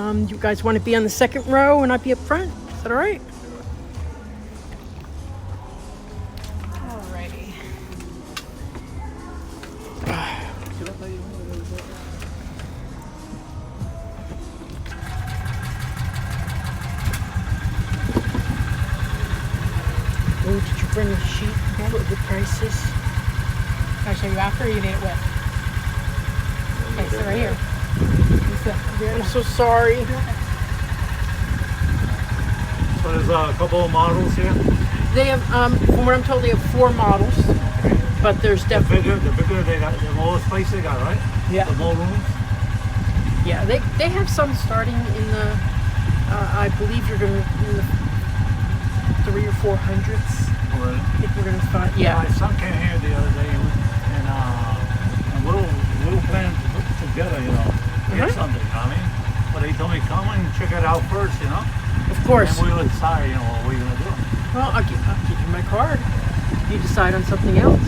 You guys want to be on the second row and I'll be up front? Is that all right? Alrighty. Oh, did you bring a sheet with the prices? Can I show you after, or you need it with? Okay, so right here. I'm so sorry. So there's a couple of models here. They have, from what I'm told, they have 4 models, but there's definitely The bigger they got, the more space they got, right? Yeah. The more rooms. Yeah, they have some starting in the, I believe you're gonna in the 300 or 400s. Oh, really? I think we're gonna find. Yeah. My son came here the other day, and we'll plan to together, you know, get something. You know what I mean? But they told me come and check it out first, you know. Of course. And we'll decide, you know, what we're gonna do. Well, I'll give you my card. You decide on something else.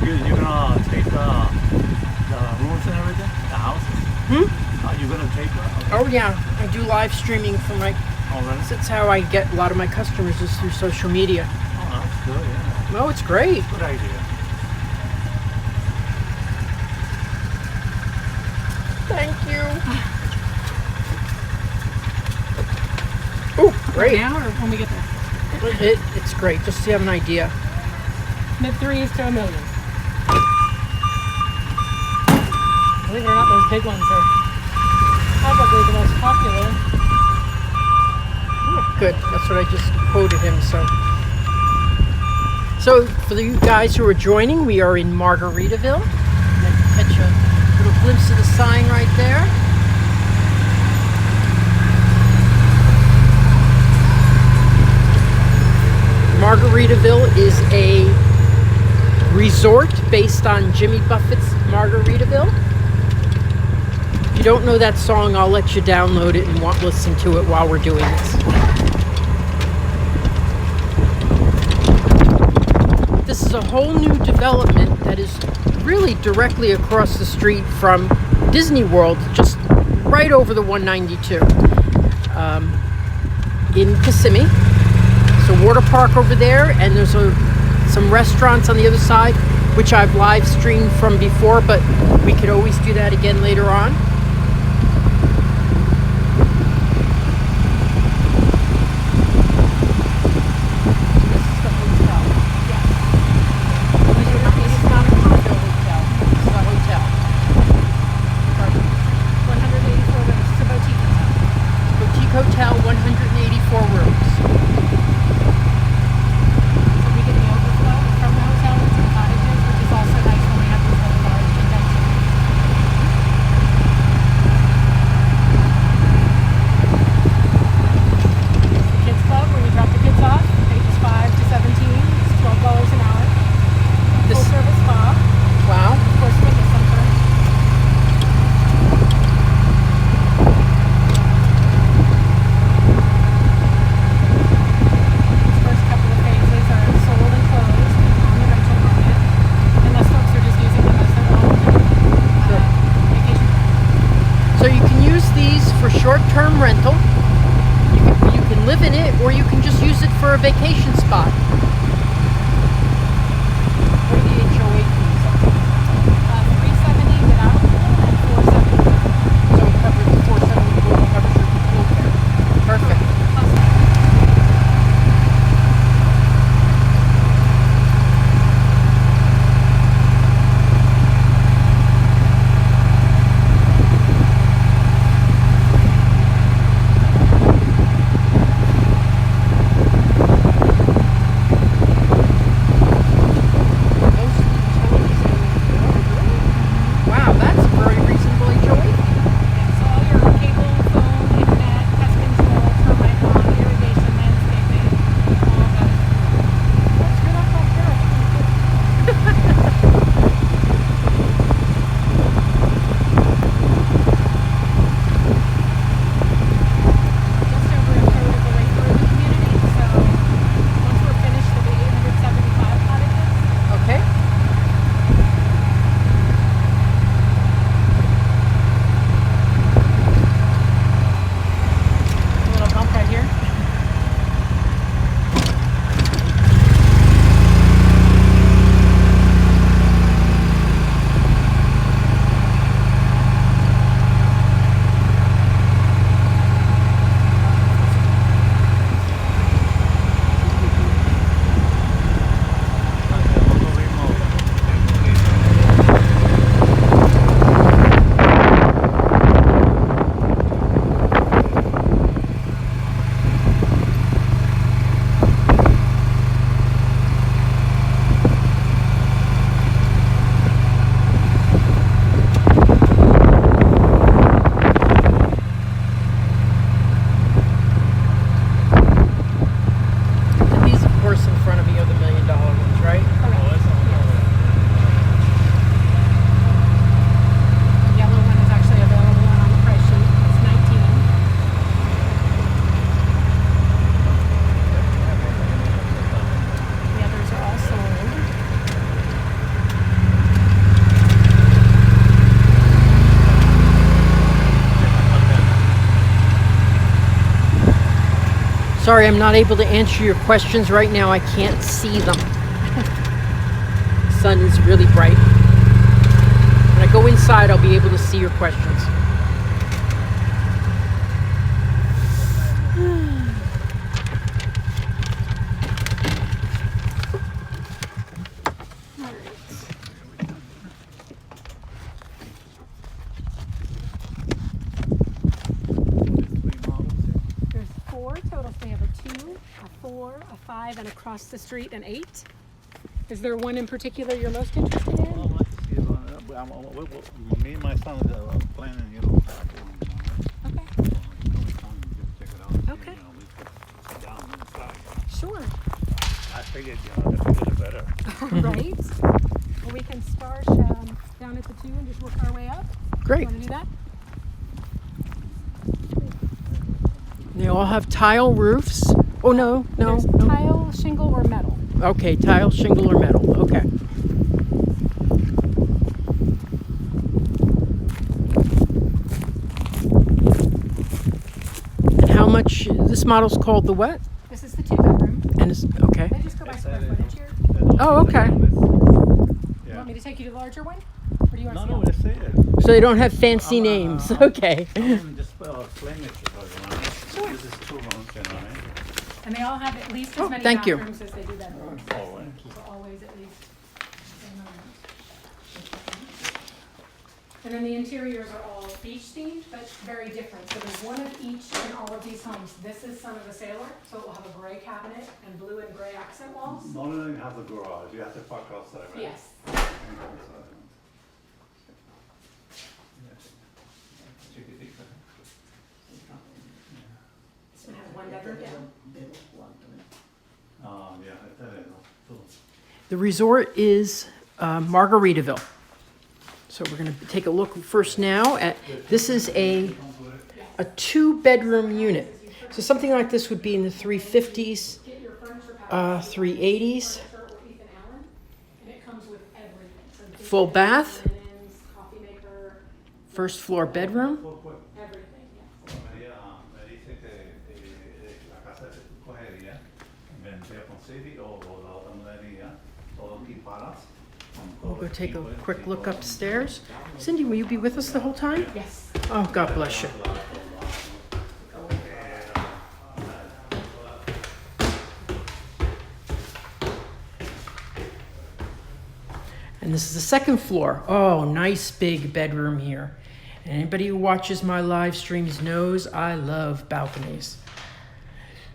You're gonna take the rooms and everything, the houses. You're gonna take the. Oh yeah, I do live streaming for my. Oh, really? That's how I get a lot of my customers is through social media. Oh, that's good. Yeah. No, it's great. Good idea. Thank you. Oh, great. Now or when we get there? It's great, just to have an idea. Mid-3s to $1 million. Believe it or not, those big ones are probably the most popular. Oh, good. That's what I just quoted him. So for you guys who are joining, we are in Margaritaville. And I can catch a little glimpse of the sign right there. Margaritaville is a resort based on Jimmy Buffett's Margaritaville. If you don't know that song, I'll let you download it and listen to it while we're doing this. This is a whole new development that is really directly across the street from Disney World, just right over the 192 in Kissimmee. There's a water park over there, and there's some restaurants on the other side, which I've live streamed from before, but we could always do that again later on. Hotel, 184 rooms. So we get the overflow from the hotel into the cottages, which is also nice when we have these little bars to get to. Kids Club, where you drop the kids off, ages 5 to 17, it's $12 an hour. Full service spa. Wow. Of course, fitness center. Short-term rental. You can live in it, or you can just use it for a vacation spot. What are the HOA fees? $370 without a pool and $470. So it covers the $470 pool, covers your pool there. Perfect. Sorry, I'm not able to answer your questions right now. I can't see them. The sun is really bright. When I go inside, I'll be able to see your questions. There's 4 total. They have a 2, a 4, a 5, and across the street an 8. Is there one in particular you're most interested in? Well, let's see. Me and my son are planning, you know. Okay. Check it out. Okay. You know, we put it down inside. Sure. I figured, you know, the bigger the better. Right. Well, we can start down at the 2 and just work our way up. Great. Want to do that? They all have tile roofs. Oh, no. There's tile, shingle, or metal. Okay, tile, shingle, or metal. Okay. And how much? This model's called the what? This is the 2-bedroom. And it's okay. They just go by square footage here. Oh, okay. You want me to take you to the larger one? Or do you want to see No, all? let's say it. So they don't have fancy names. Okay. Just explain it to her, you know. This is 2 rooms, you know. And they all have at least as many thank you. bathrooms as they do bedrooms. Oh, right. So always at least. And then the interiors are all beach themed, but very different. So there's one of each in all of these homes. This is Son of a Sailor, so it will have a gray cabinet and blue and gray accent walls. None of them have the garage. You have to park outside, right? Yes. This one has 1 bedroom down. Yeah, that is. The resort is Margaritaville. So we're going to take a look first now at, this is a 2-bedroom unit. So something like this would be in the 350s, 380s. Full bath, first floor bedroom. Everything, yes. Me dice que la casa que tú cogerías, vendría con City o la otra mudaría, todo equipadas. We'll go take a quick look upstairs. Cindy, will you be with us the whole time? Yes. Oh, God bless you. And this is the 2nd floor. Oh, nice big bedroom here. And anybody who watches my live streams knows I love balconies.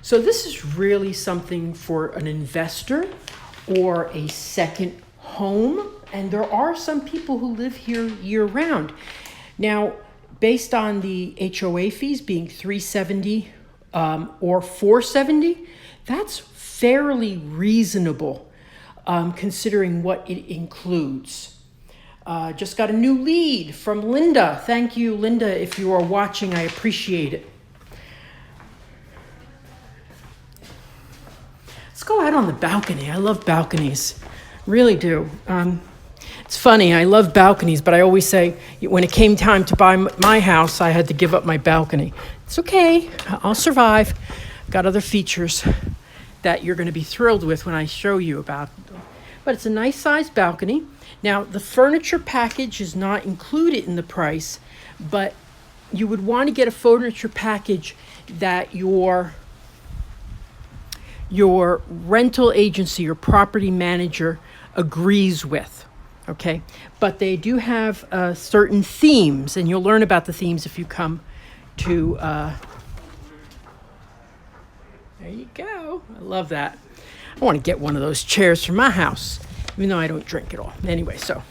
So this is really something for an investor or a second home. And there are some people who live here year round. Now, based on the HOA fees being $370 or $470, that's fairly reasonable. Considering what it includes. Just got a new lead from Linda. Thank you, Linda. If you are watching, I appreciate it. Let's go out on the balcony. I love balconies. Really do. It's funny, I love balconies, but I always say when it came time to buy my house, I had to give up my balcony. It's okay. I'll survive. Got other features that you're going to be thrilled with when I show you about them. But it's a nice sized balcony. Now, the furniture package is not included in the price, but you would want to get a furniture package that your rental agency or property manager agrees with, okay? But they do have certain themes, and you'll learn about the themes if you come to... There you go. I love that. I want to get one of those chairs for my house, even though I don't drink at all. Anyway, so.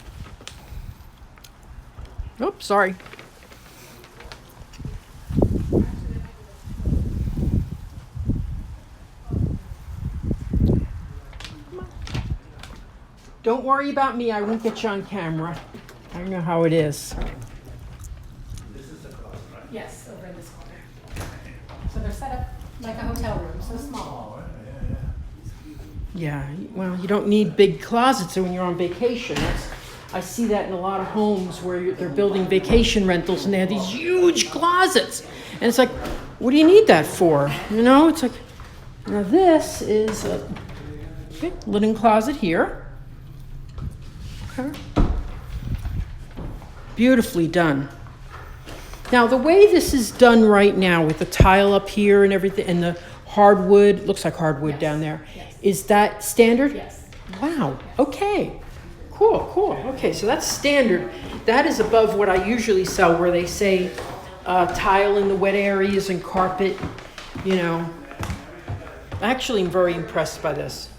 Oops, sorry. Don't worry about me. I won't get you on camera. I know how it is. This is the closet, right? Yes, over in this corner. So they're set up like a hotel room, so small. Yeah, well, you don't need big closets when you're on vacation. I see that in a lot of homes where they're building vacation rentals and they have these huge closets. And it's like, what do you need that for? You know, it's like, Now this is a big linen closet here. Okay. Beautifully done. Now the way this is done right now with the tile up here and everything and the hardwood, looks like hardwood Yes. down there. Yes. Is that standard? Yes. Wow, okay. Cool. Okay, so that's standard. That is above what I usually sell where they say tile in the wet areas and carpet, you know. Actually, I'm very impressed by this.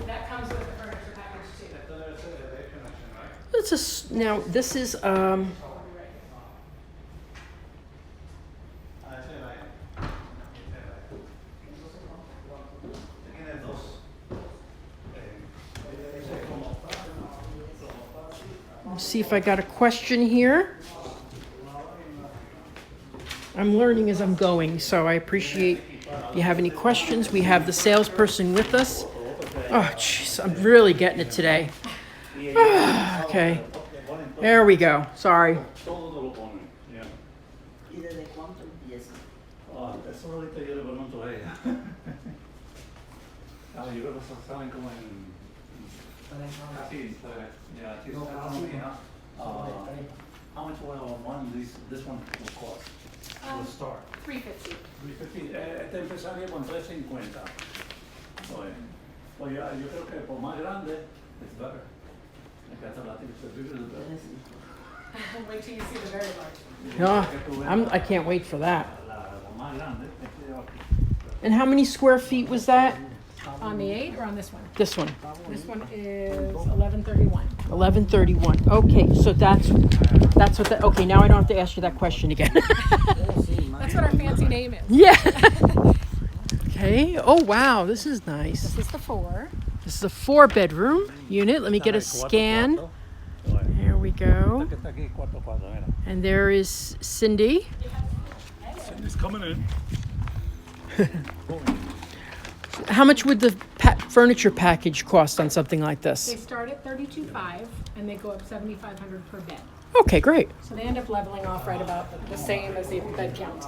That comes with the furniture package too. Now this is let's see if I got a question here. I'm learning as I'm going, so I appreciate if you have any questions. We have the salesperson with us. Oh, jeez, I'm really getting it today. Okay, there we go. Sorry. ¿Y desde cuánto empieza? Eso ahorita yo le pregunto a ella. Yo creo que saben como en casi, yeah, she's telling me how much will this one will cost? Will start. 350. 350. Este empezaría con 350. Pues yo creo que por más grande, it's better. Like I think the bigger the better. Wait till you see the very large. I can't wait for that. La más grande. And how many square feet was that? On the 8 or on this one? This one, This one is 1131. 1131. Okay, so that's what that. Okay, now I don't have to ask you that question again. That's what our fancy name is. Yeah. Okay. Oh wow, this is nice. This is the 4. This is a 4-bedroom unit. Let me get a scan. There we go. And there is Cindy. Cindy's coming in. How much would the furniture package cost on something like They this? start at $32,500 and they go up $7,500 per bed. Okay, great. So they end up leveling off right about the same as the bed count.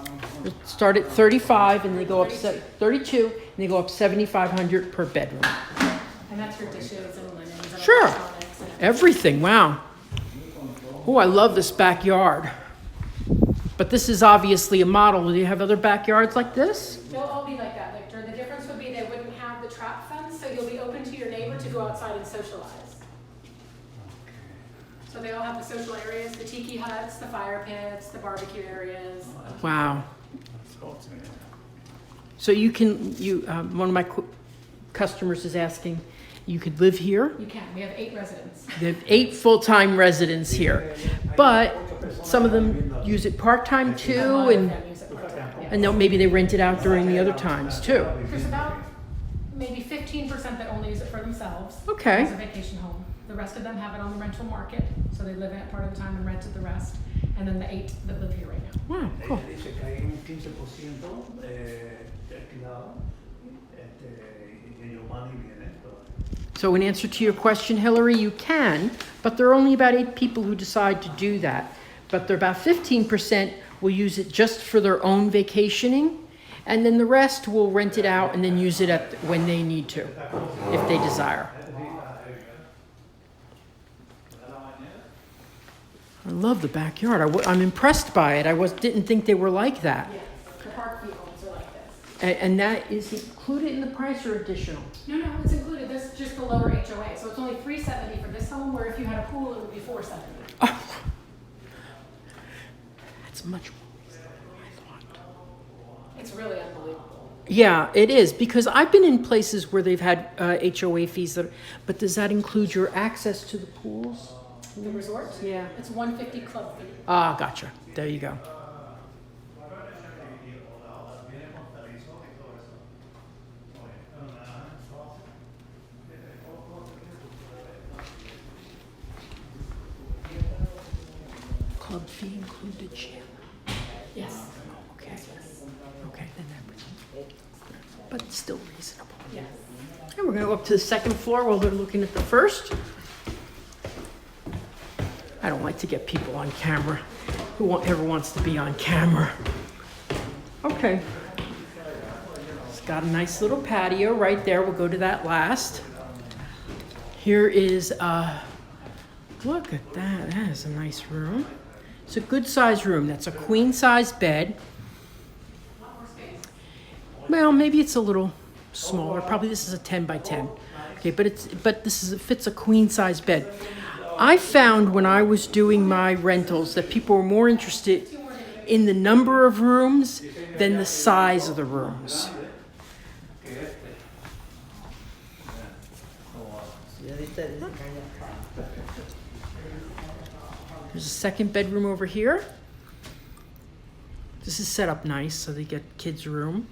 Start at 35 and they go up 32 and they go up 7,500 per bedroom. And that's for dishes and linens and Sure. electronics and Everything, wow. Oh, I love this backyard. But this is obviously a model. Do you have other backyards like this? They'll all be like that, Victor. The difference would be they wouldn't have the trap fence, so you'll be open to your neighbor to go outside and socialize. So they all have the social areas, the tiki huts, the fire pits, the barbecue areas. Wow. So you can, one of my customers is asking, you could live here? You can. We have 8 residents. They have 8 full-time residents here. But some of them use it part-time A lot too, of and them use it part-time, yeah. then maybe they rent it out during the other times too. There's about maybe 15% that only use it for themselves. Okay. As a vacation home. The rest of them have it on the rental market, so they live in it part of the time and rent it the rest. And then the 8 that live here right now. Wow, cool. Ella dice que hay un 15% alquilado y ellos van y vienen. So in answer to your question, Hillary, you can, but there are only about 8 people who decide to do that. But there are about 15% will use it just for their own vacationing, and then the rest will rent it out and then use it when they need to, if they desire. I love the backyard. I'm impressed by it. Didn't think they were like that. Yes, the Parkview homes are like this. And that is included in the price or additional? No, it's included. This is just the lower HOA. So it's only $370 for this home, where if you had a pool, it would be $470. Oh, that's much more than I thought. It's really unbelievable. Yeah, it is, because I've been in places where they've had HOA fees, but does that include your access to the pools? The resort? Yeah. It's $150 club fee. Ah, gotcha. There you go. Club fee include the gym. Yes. Okay. Okay, then that, but it's still reasonable. Yes. Okay, we're gonna go up to the second floor while they're looking at the first. I don't like to get people on camera. Who ever wants to be on camera? Okay. Let's got a nice little patio right there. We'll go to that last. Here is, look at that. That is a nice room. It's a good size room. That's a queen size bed. Well, maybe it's a little smaller. Probably this is a 10 by 10. Okay, but it fits a queen size bed. I found when I was doing my rentals that people were more interested in the number of rooms than the size of the rooms. There's a second bedroom over here. This is set up nice, so they get kids' room.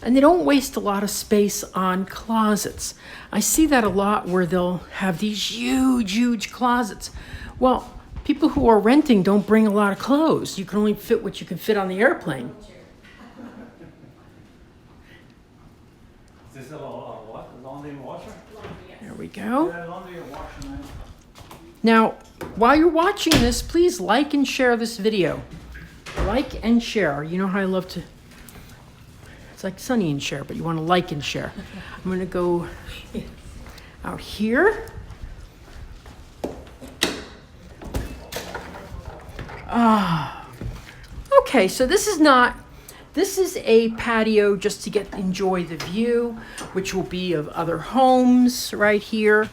And they don't waste a lot of space on closets. I see that a lot where they'll have these huge, huge closets. Well, people who are renting don't bring a lot of clothes. You can only fit what you can fit on the airplane. Is this a what? Laundry and washer? There we go. Yeah, laundry and washer, man. Now, while you're watching this, please like and share this video. Like and share. You know how I love to... It's like Sonny and share, but you want to like and share. I'm going to go out here. Okay, so this is a patio just to enjoy the view, which will be of other homes right here.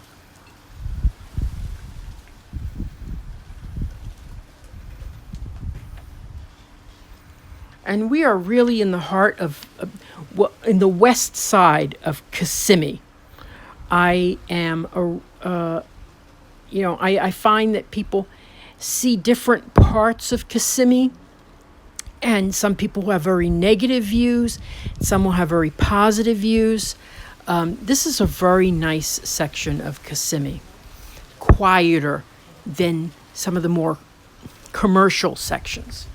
And we are really in the heart of in the west side of Kissimmee. I am, I find that people see different parts of Kissimmee, and some people have very negative views, some will have very positive views. This is a very nice section of Kissimmee, quieter than some of the more commercial sections.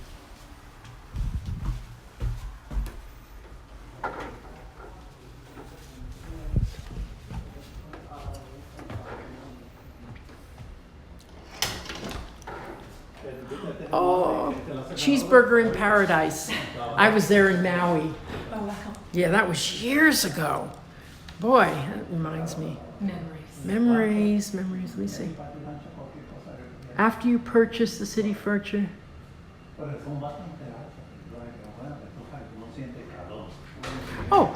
Oh, Cheeseburger in Paradise. I was there in Maui. Oh, wow. Yeah, that was years ago. Boy, that reminds me. Memories. Memories. Let me see. After you purchase the city furniture. Oh,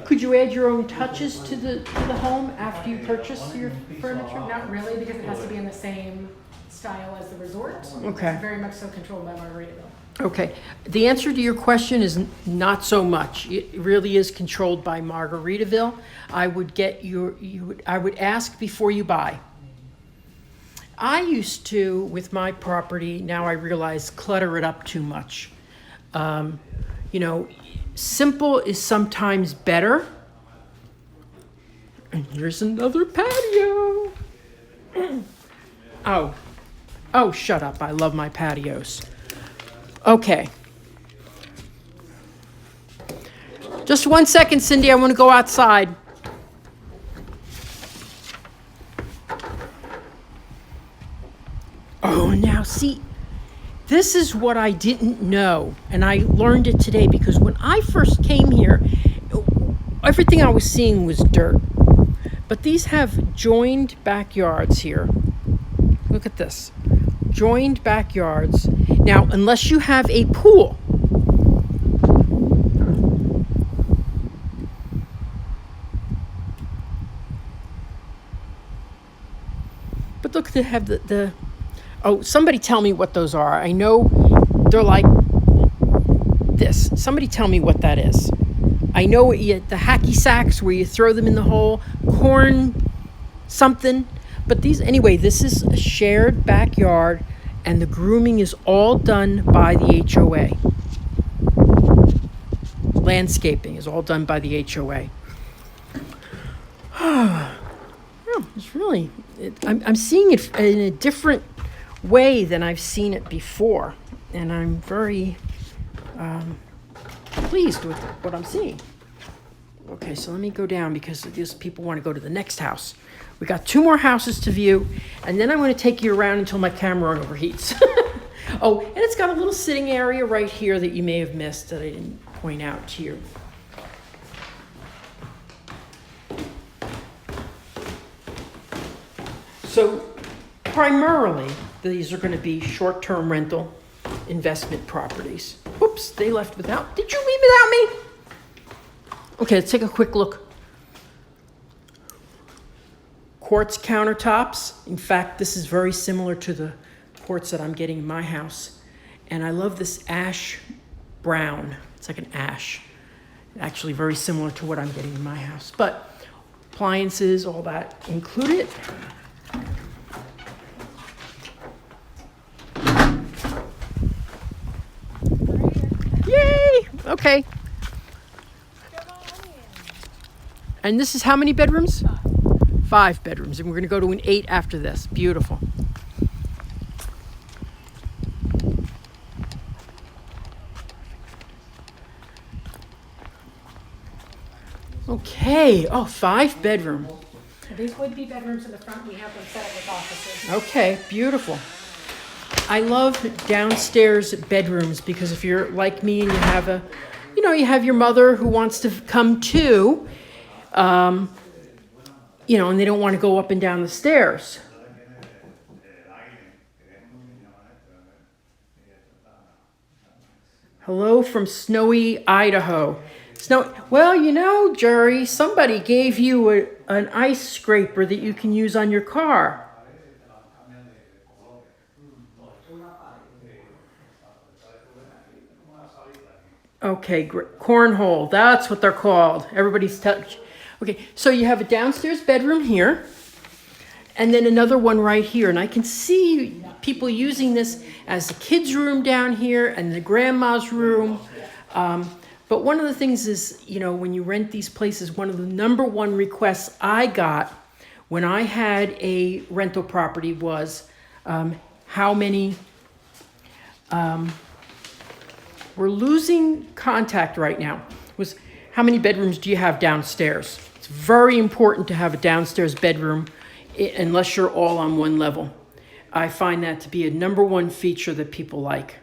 could you add your own touches to the home after you purchase your furniture? Not really, because it has to be in the same style as the resort. Okay. It's very much so controlled by Margaritaville. Okay. The answer to your question is not so much. It really is controlled by Margaritaville. I would ask before you buy. I used to, with my property, now I realize, clutter it up too much. Simple is sometimes better. And here's another patio. Oh, shut up. I love my patios. Okay. Just 1 second, Cindy. I want to go outside. Oh, now see, this is what I didn't know, and I learned it today, because when I first came here, everything I was seeing was dirt. But these have joined backyards here. Look at this. Joined backyards. Now, unless you have a pool. But look, they have oh, somebody tell me what those are. I know they're like this. Somebody tell me what that is. I know the hacky sacks where you throw them in the hole, corn something. But this is a shared backyard, and the grooming is all done by the HOA. Landscaping is all done by the HOA. It's really, I'm seeing it in a different way than I've seen it before, and I'm very pleased with what I'm seeing. Okay, so let me go down, because these people want to go to the next house. We got 2 more houses to view, and then I'm going to take you around until my camera overheats. Oh, and it's got a little sitting area right here that you may have missed that I didn't point out to you. So primarily, these are going to be short-term rental investment properties. Oops, they left without. Did you leave without me? Okay, let's take a quick look. Quartz countertops. In fact, this is very similar to the quartz that I'm getting in my house. And I love this ash brown. It's like an ash. Actually very similar to what I'm getting in my house. But appliances, all that included. Yay! Okay. And this is how many bedrooms? 5 bedrooms. And we're going to go to an 8 after this. Beautiful. Okay. Oh, 5 bedroom. These would be bedrooms in the front. We have them set up with offices. Okay, beautiful. I love downstairs bedrooms because if you're like me and you have you have your mother who wants to come too, and they don't want to go up and down the stairs. Hello from snowy Idaho. Well, Jerry, somebody gave you an ice scraper that you can use on your car. Okay, cornhole, that's what they're called. Everybody's touch. Okay, so you have a downstairs bedroom here, and then another one right here. And I can see people using this as the kids' room down here and the grandma's room. But one of the things is, when you rent these places, one of the number one requests I got when I had a rental property was how many... we're losing contact right now. Was how many bedrooms do you have downstairs? It's very important to have a downstairs bedroom unless you're all on one level. I find that to be a number one feature that people like.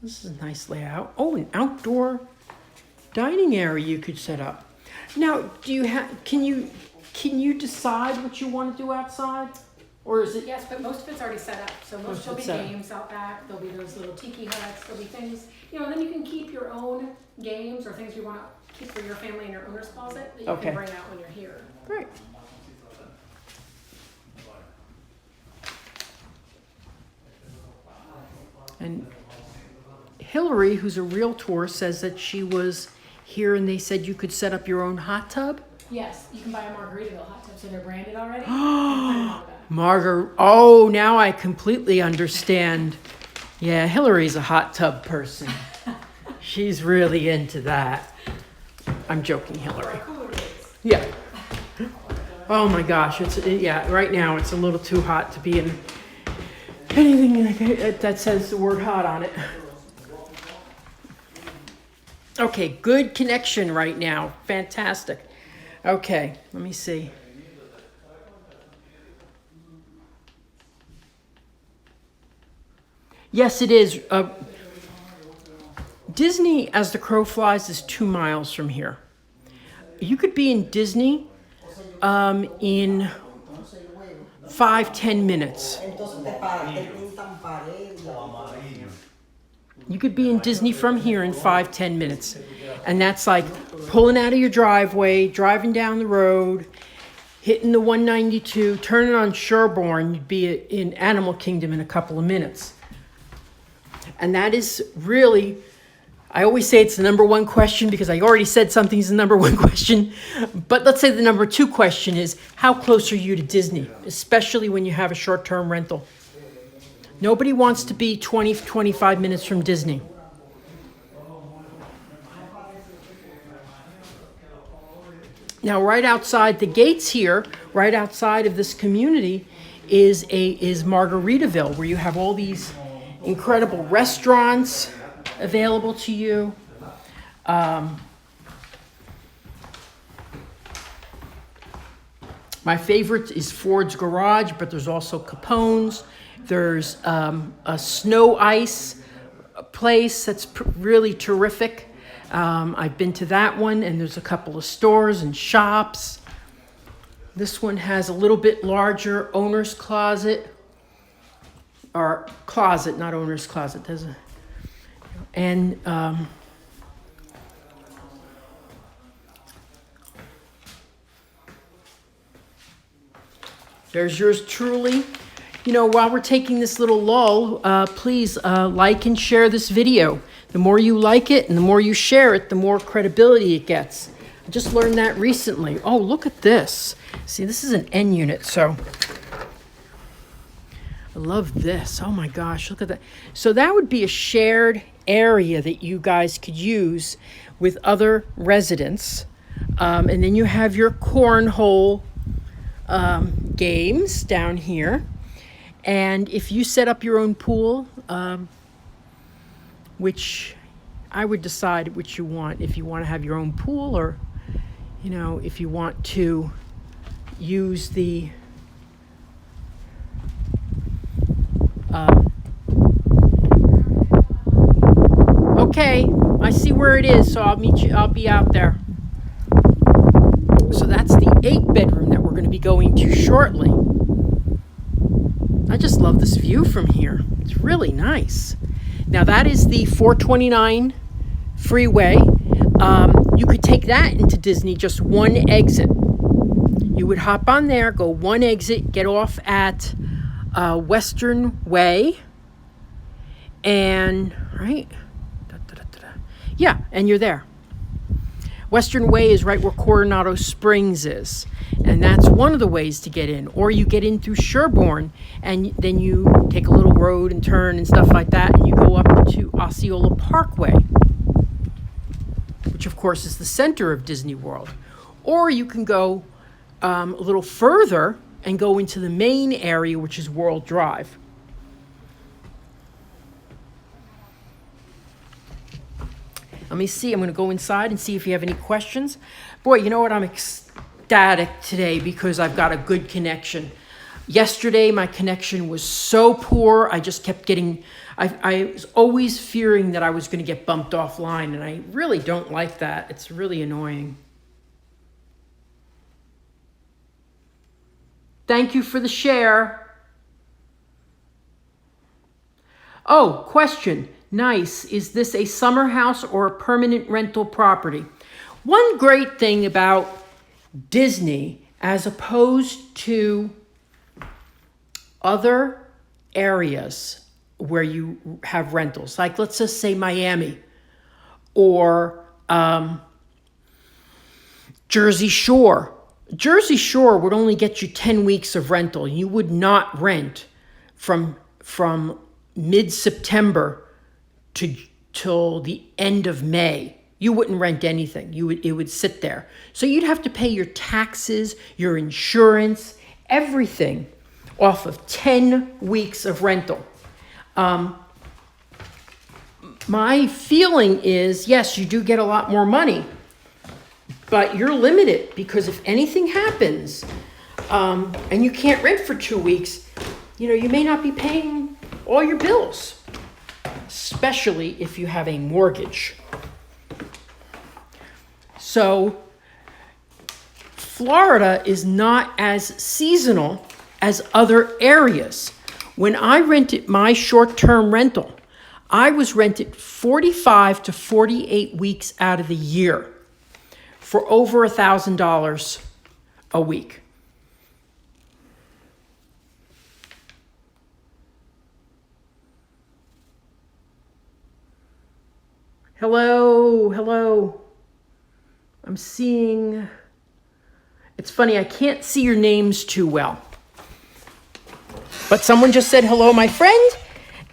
This is a nice layout. Oh, an outdoor dining area you could set up. Now, can you decide what you want to do outside? Or is it? Yes, but most of it's already set up. So Most of there'll be it's set up. games out back. There'll be those little tiki huts. There'll be things, and then you can keep your own games or things you want to keep for your family in your owner's closet that you Okay. can bring out when you're here. Great. And Hillary, who's a realtor, says that she was here and they said you could set up your own hot tub. Yes, you can buy a Margaritaville hot tub, so they're branded already. And Oh, now I completely understand. Yeah, Hillary's a hot tub person. She's really into that. I'm joking, Hillary. Yeah. Oh my gosh, right now it's a little too hot to be in anything that says the word hot on it. Okay, good connection right now. Fantastic. Okay, let me see. Yes, it is. Disney, as the crow flies, is 2 miles from here. You could be in Disney in 5-10 minutes. You could be in Disney from here in 5-10 minutes. And that's like pulling out of your driveway, driving down the road, hitting the 192, turning on Sherborne, you'd be in Animal Kingdom in a couple of minutes. And that is really, I always say it's the number one question because I already said something's the number one question. But let's say the number 2 question is, how close are you to Disney, especially when you have a short-term rental? Nobody wants to be 20-25 minutes from Disney. Now, right outside the gates here, right outside of this community, is Margaritaville, where you have all these incredible restaurants available to you. My favorite is Ford's Garage, but there's also Capone's. There's a snow ice place that's really terrific. I've been to that one, and there's a couple of stores and shops. This one has a little bit larger owner's closet, or closet, not owner's closet. There's yours truly. You know, while we're taking this little lull, please like and share this video. The more you like it and the more you share it, the more credibility it gets. I just learned that recently. Oh, look at this. See, this is an N unit, so I love this. Oh my gosh, look at that. So that would be a shared area that you guys could use with other residents. And then you have your cornhole games down here. And if you set up your own pool, which I would decide which you want, if you want to have your own pool, or, you know, if you want to use the okay, I see where it is, so I'll meet you, I'll be out there. So that's the 8-bedroom that we're going to be going to shortly. I just love this view from here. It's really nice. Now that is the 429 freeway. You could take that into Disney, just one exit. You would hop on there, go one exit, get off at Western Way, and yeah, and you're there. Western Way is right where Coronado Springs is, and that's one of the ways to get in. Or you get in through Sherborne, and then you take a little road and turn and stuff like that, and you go up to Osceola Parkway, which of course is the center of Disney World. Or you can go a little further and go into the main area, which is World Drive. Let me see. I'm going to go inside and see if you have any questions. Boy, you know what? I'm ecstatic today because I've got a good connection. Yesterday, my connection was so poor. I just kept getting... I was always fearing that I was going to get bumped offline, and I really don't like that. It's really annoying. Thank you for the share. Oh, question. Nice. Is this a summer house or a permanent rental property? One great thing about Disney, as opposed to other areas where you have rentals, like let's just say Miami or Jersey Shore. Jersey Shore would only get you 10 weeks of rental. You would not rent from mid-September till the end of May. You wouldn't rent anything. It would sit there. So you'd have to pay your taxes, your insurance, everything off of 10 weeks of rental. My feeling is, yes, you do get a lot more money, but you're limited because if anything happens and you can't rent for 2 weeks, you may not be paying all your bills, especially if you have a mortgage. So Florida is not as seasonal as other areas. When I rented my short-term rental, I was rented 45 to 48 weeks out of the year for over $1,000 a week. Hello. I'm seeing, it's funny, I can't see your names too well. But someone just said, hello, my friend,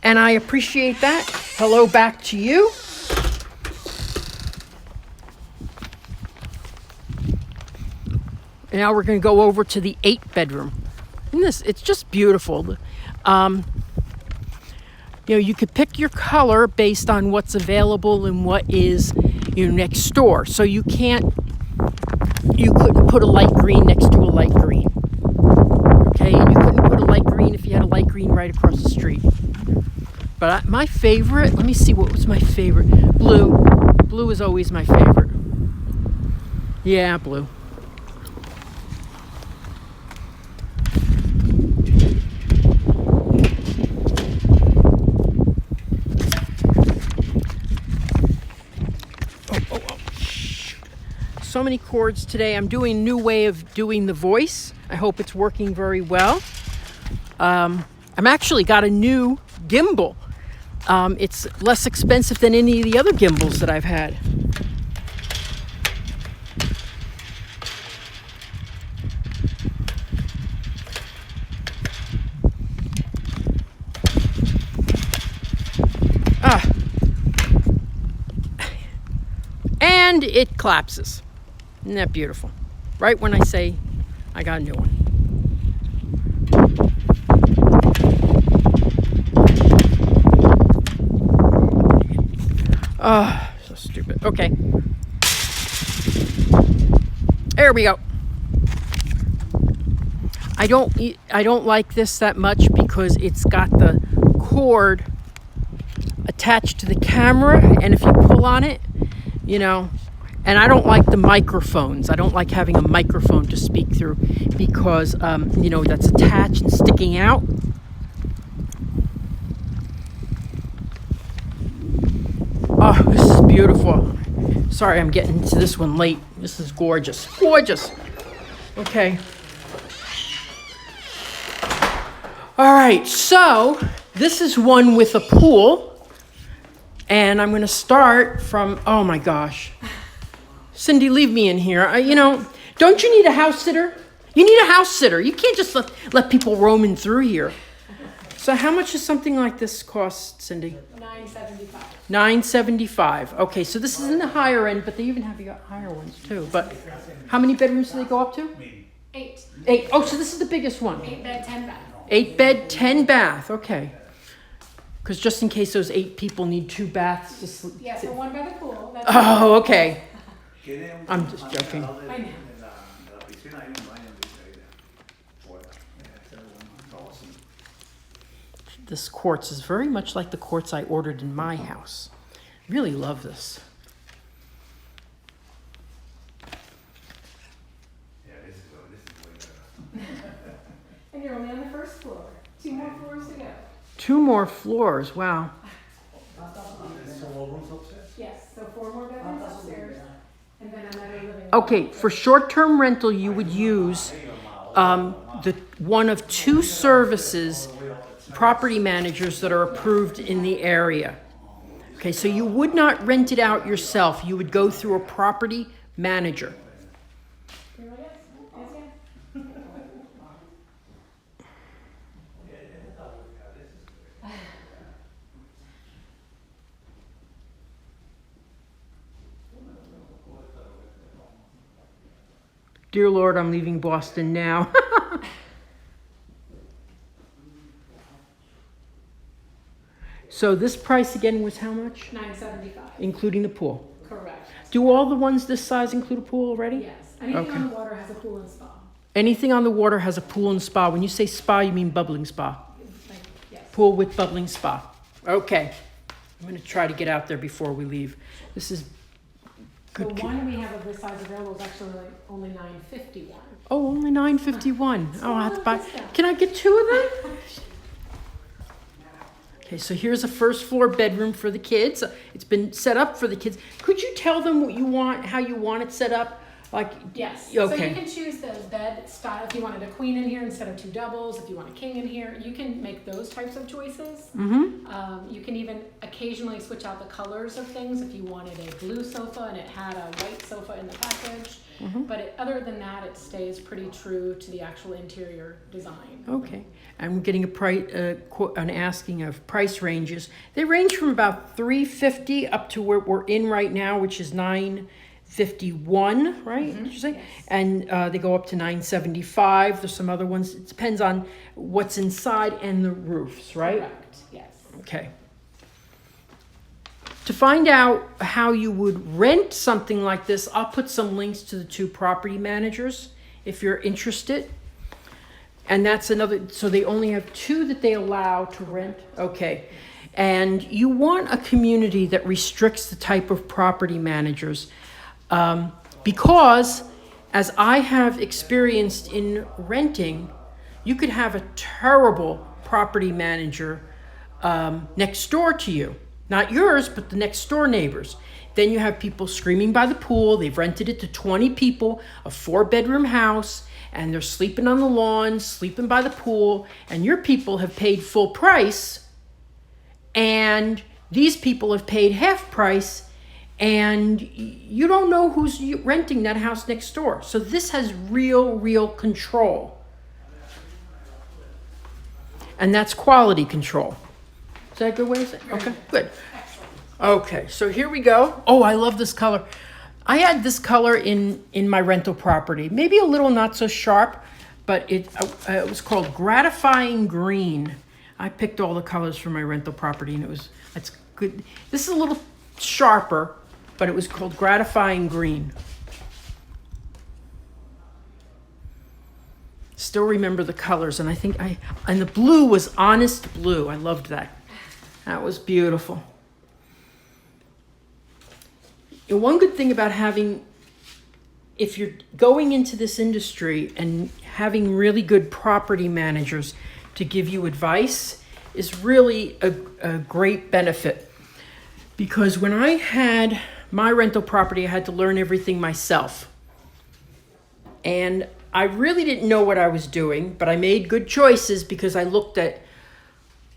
and I appreciate that. Hello back to you. And now we're going to go over to the 8-bedroom. And it's just beautiful. You could pick your color based on what's available and what is next door. So you couldn't put a light green next to a light green. Okay, and you couldn't put a light green if you had a light green right across the street. But my favorite, let me see, what was my favorite? Blue. Blue is always my favorite. Yeah, blue. So many cords today. I'm doing a new way of doing the voice. I hope it's working very well. I'm actually got a new gimbal. It's less expensive than any of the other gimbals that I've had. And it collapses. Isn't that beautiful? Right when I say I got a new one. Oh, so stupid. Okay. There we go. I don't like this that much because it's got the cord attached to the camera, and if you pull on it, and I don't like the microphones. I don't like having a microphone to speak through because, that's attached and sticking out. Oh, this is beautiful. Sorry, I'm getting to this one late. This is gorgeous. Gorgeous. Okay. All right, so this is one with a pool. And I'm going to start from, oh my gosh. Cindy, leave me in here. Don't you need a house sitter? You need a house sitter. You can't just let people roaming through here. So how much does something like this cost, Cindy? $9.75. $9.75. Okay, so this is in the higher end, but they even have higher ones too. But how many bedrooms do they go up to? 8. 8. Oh, so this is the biggest one. 8 bed, 10 bath. 8 bed, 10 bath. Okay. Because just in case those 8 people need 2 baths to sleep. Yeah, so one by the pool. That's Oh, okay. I'm just joking. I know. This quartz is very much like the quartz I ordered in my house. Really love this. And you're only on the first floor. 2 more floors to go. 2 more floors. Wow. Yes, so 4 more bedrooms upstairs, and then another living room. Okay, for short-term rental, you would use the one of 2 services, property managers that are approved in the area. Okay, so you would not rent it out yourself. You would go through a property manager. You're like, yes, yes. Dear Lord, I'm leaving Boston now. So this price again was how much? $9.75. Including the pool. Correct. Do all the ones this size include a pool already? Yes. Anything Okay. on the water has a pool and spa. Anything on the water has a pool and spa. When you say spa, you mean bubbling spa. Like, yes. Pool with bubbling spa. Okay. I'm going to try to get out there before we leave. This is The good. one we have of this size available is actually only $9.51. Oh, only $9.51. Oh, I have to buy. discount. Can I get 2 of them? Okay, so here's a first floor bedroom for the kids. It's been set up for the kids. Could you tell them what you want, how you want it set up? Like, Yes. So okay. you can choose the bed style. If you wanted a queen in here instead of 2 doubles, if you want a king in here, you can make those types of choices. Mm-hmm. You can even occasionally switch out the colors of things if you wanted a blue sofa and it had a white sofa in the package. But other than that, it stays pretty true to the actual interior design. Okay. I'm getting an asking of price ranges. They range from about $350 up to where we're in right now, which is $9 $951, right? Did you say? Yes. And they go up to $975. There's some other ones. It depends on what's inside and the roofs, right? Correct, yes. Okay. To find out how you would rent something like this, I'll put some links to the two property managers if you're interested. And that's another, so they only have two that they allow to rent. Okay. And you want a community that restricts the type of property managers. Because, as I have experienced in renting, you could have a terrible property manager next door to you. Not yours, but the next door neighbors. Then you have people screaming by the pool. They've rented it to 20 people, a 4-bedroom house, and they're sleeping on the lawn, sleeping by the pool, and your people have paid full price, and these people have paid half price, and you don't know who's renting that house next door. So this has real control. And that's quality control. Is that a good way to say it? Okay, good. Okay, so here we go. Oh, I love this color. I had this color in my rental property. Maybe a little not so sharp, but it was called Gratifying Green. I picked all the colors for my rental property, and it's good. This is a little sharper, but it was called Gratifying Green. Still remember the colors, and I think and the blue was Honest Blue. I loved that. That was beautiful. And one good thing about if you're going into this industry and having really good property managers to give you advice is really a great benefit. Because when I had my rental property, I had to learn everything myself. And I really didn't know what I was doing, but I made good choices because I looked at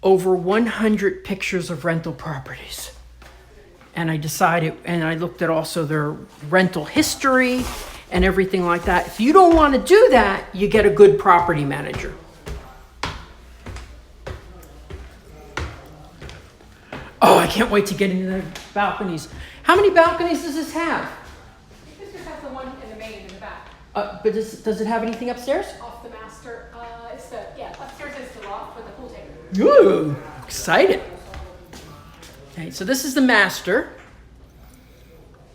over 100 pictures of rental properties. And I decided, and I looked at also their rental history and everything like that. If you don't want to do that, you get a good property manager. Oh, I can't wait to get into the balconies. How many balconies does this have? This just has the one in the main in the back. But does it have anything upstairs? Off the master, upstairs is the loft with the pool table. Ooh, excited. Okay, so this is the master.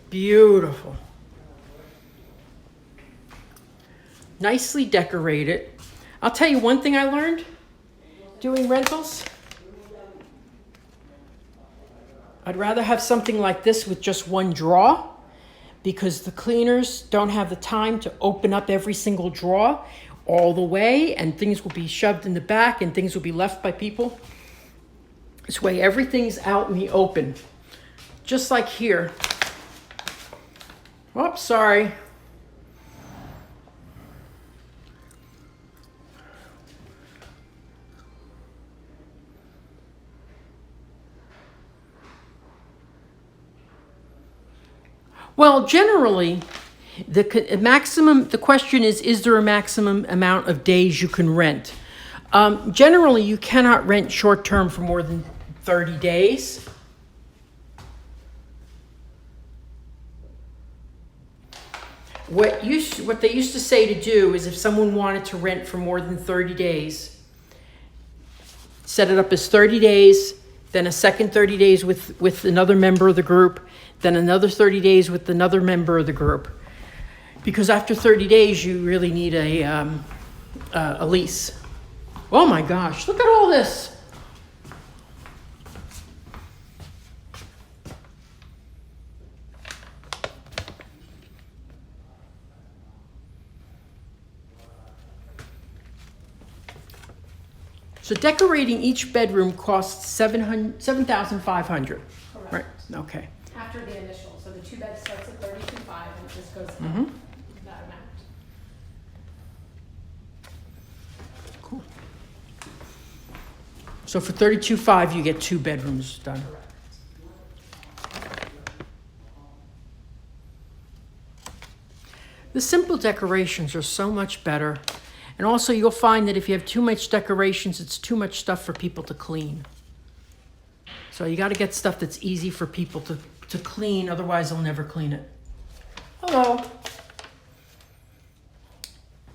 Beautiful. Nicely decorated. I'll tell you one thing I learned doing rentals. I'd rather have something like this with just one drawer, because the cleaners don't have the time to open up every single drawer all the way, and things will be shoved in the back and things will be left by people. This way everything's out in the open. Just like here. Oops, sorry. Well, generally, the question is there a maximum amount of days you can rent? Generally, you cannot rent short-term for more than 30 days. What they used to say to do is if someone wanted to rent for more than 30 days, set it up as 30 days, then a second 30 days with another member of the group, then another 30 days with another member of the group. Because after 30 days, you really need a lease. Oh my gosh, look at all this. So decorating each bedroom costs $7,500. Correct. Right. Okay. After the initial, so the 2 bed starts at $32,500 and it just goes up that amount. Cool. So for $32,500, you get 2 bedrooms done. The simple decorations are so much better. And also you'll find that if you have too much decorations, it's too much stuff for people to clean. So you got to get stuff that's easy for people to clean, otherwise they'll never clean it. Hello.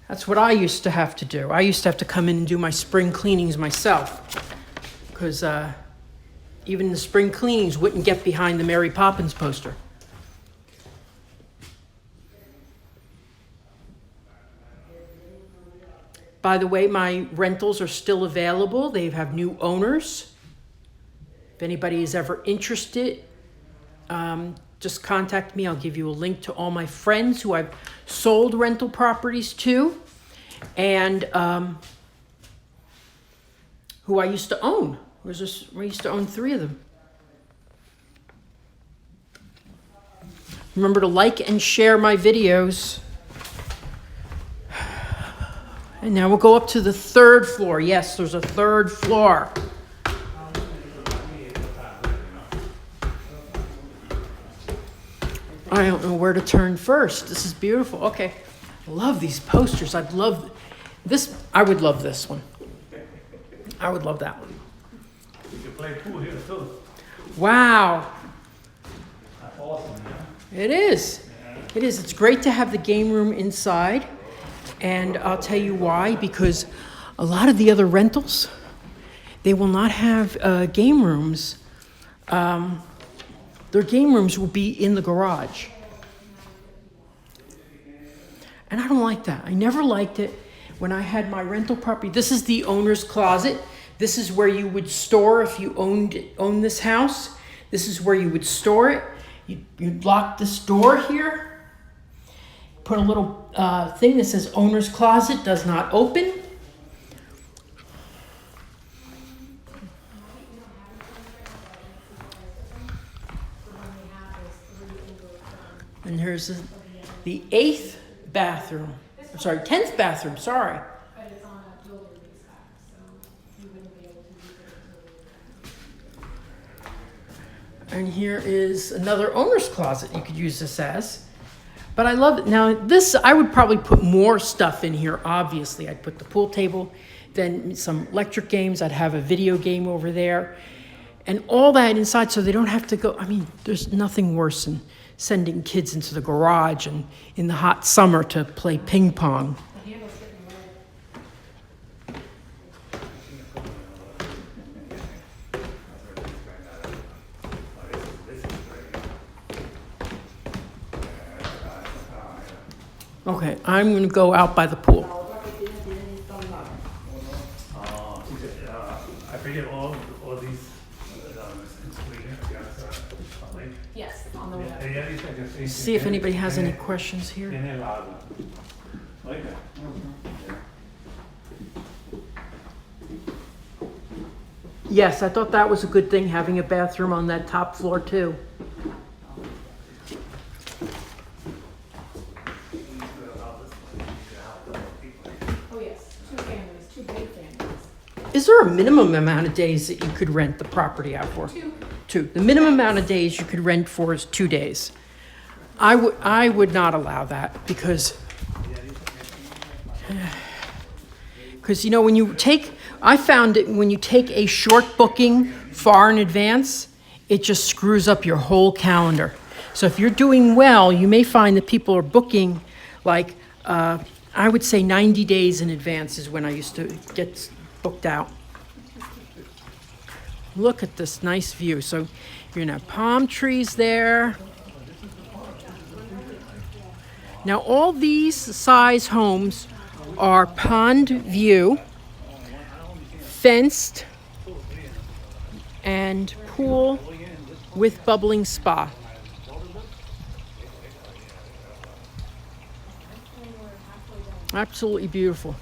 That's what I used to have to do. I used to have to come in and do my spring cleanings myself, because even the spring cleanings wouldn't get behind the Mary Poppins poster. By the way, my rentals are still available. They have new owners. If anybody is ever interested, just contact me. I'll give you a link to all my friends who I've sold rental properties to, and who I used to own. I used to own 3 of them. Remember to like and share my videos. And now we'll go up to the 3rd floor. Yes, there's a 3rd floor. I don't know where to turn first. This is beautiful. Okay. I love these posters. I'd love this. I would love this one. I would love that one. You can play pool here too. Wow. That's awesome, yeah. It is. It is. It's great to have the game room inside. And I'll tell you why. Because a lot of the other rentals, they will not have game rooms. Their game rooms will be in the garage. And I don't like that. I never liked it when I had my rental property. This is the owner's closet. This is where you would store if you own this house. This is where you would store it. You'd lock this door here. Put a little thing that says owner's closet, does not open. And here's the 8th bathroom. I'm sorry, 10th bathroom, sorry. But it's on a builder lease back, so you wouldn't be able to use it until And here is another owner's closet you could use this as. But I love it. Now this, I would probably put more stuff in here, obviously. I'd put the pool table, then some electric games. I'd have a video game over there. And all that inside so they don't have to go. I mean, there's nothing worse than sending kids into the garage and in the hot summer to play ping pong. The handle's getting low. Okay, I'm going to go out by the pool. I forget all these. Yes, on the way. See if anybody has any questions here. Yes, I thought that was a good thing, having a bathroom on that top floor too. Oh, yes, 2 families, 2 big families. Is there a minimum amount of days that you could rent the property out for? 2. 2. The minimum amount of days you could rent for is 2 days. I would not allow that because you know, when you take, I found it when you take a short booking far in advance, it just screws up your whole calendar. So if you're doing well, you may find that people are booking like, I would say 90 days in advance is when I used to get booked out. Look at this nice view. So you're gonna have palm trees there. Now all these size homes are pond view, fenced, and pool with bubbling spa. Absolutely beautiful.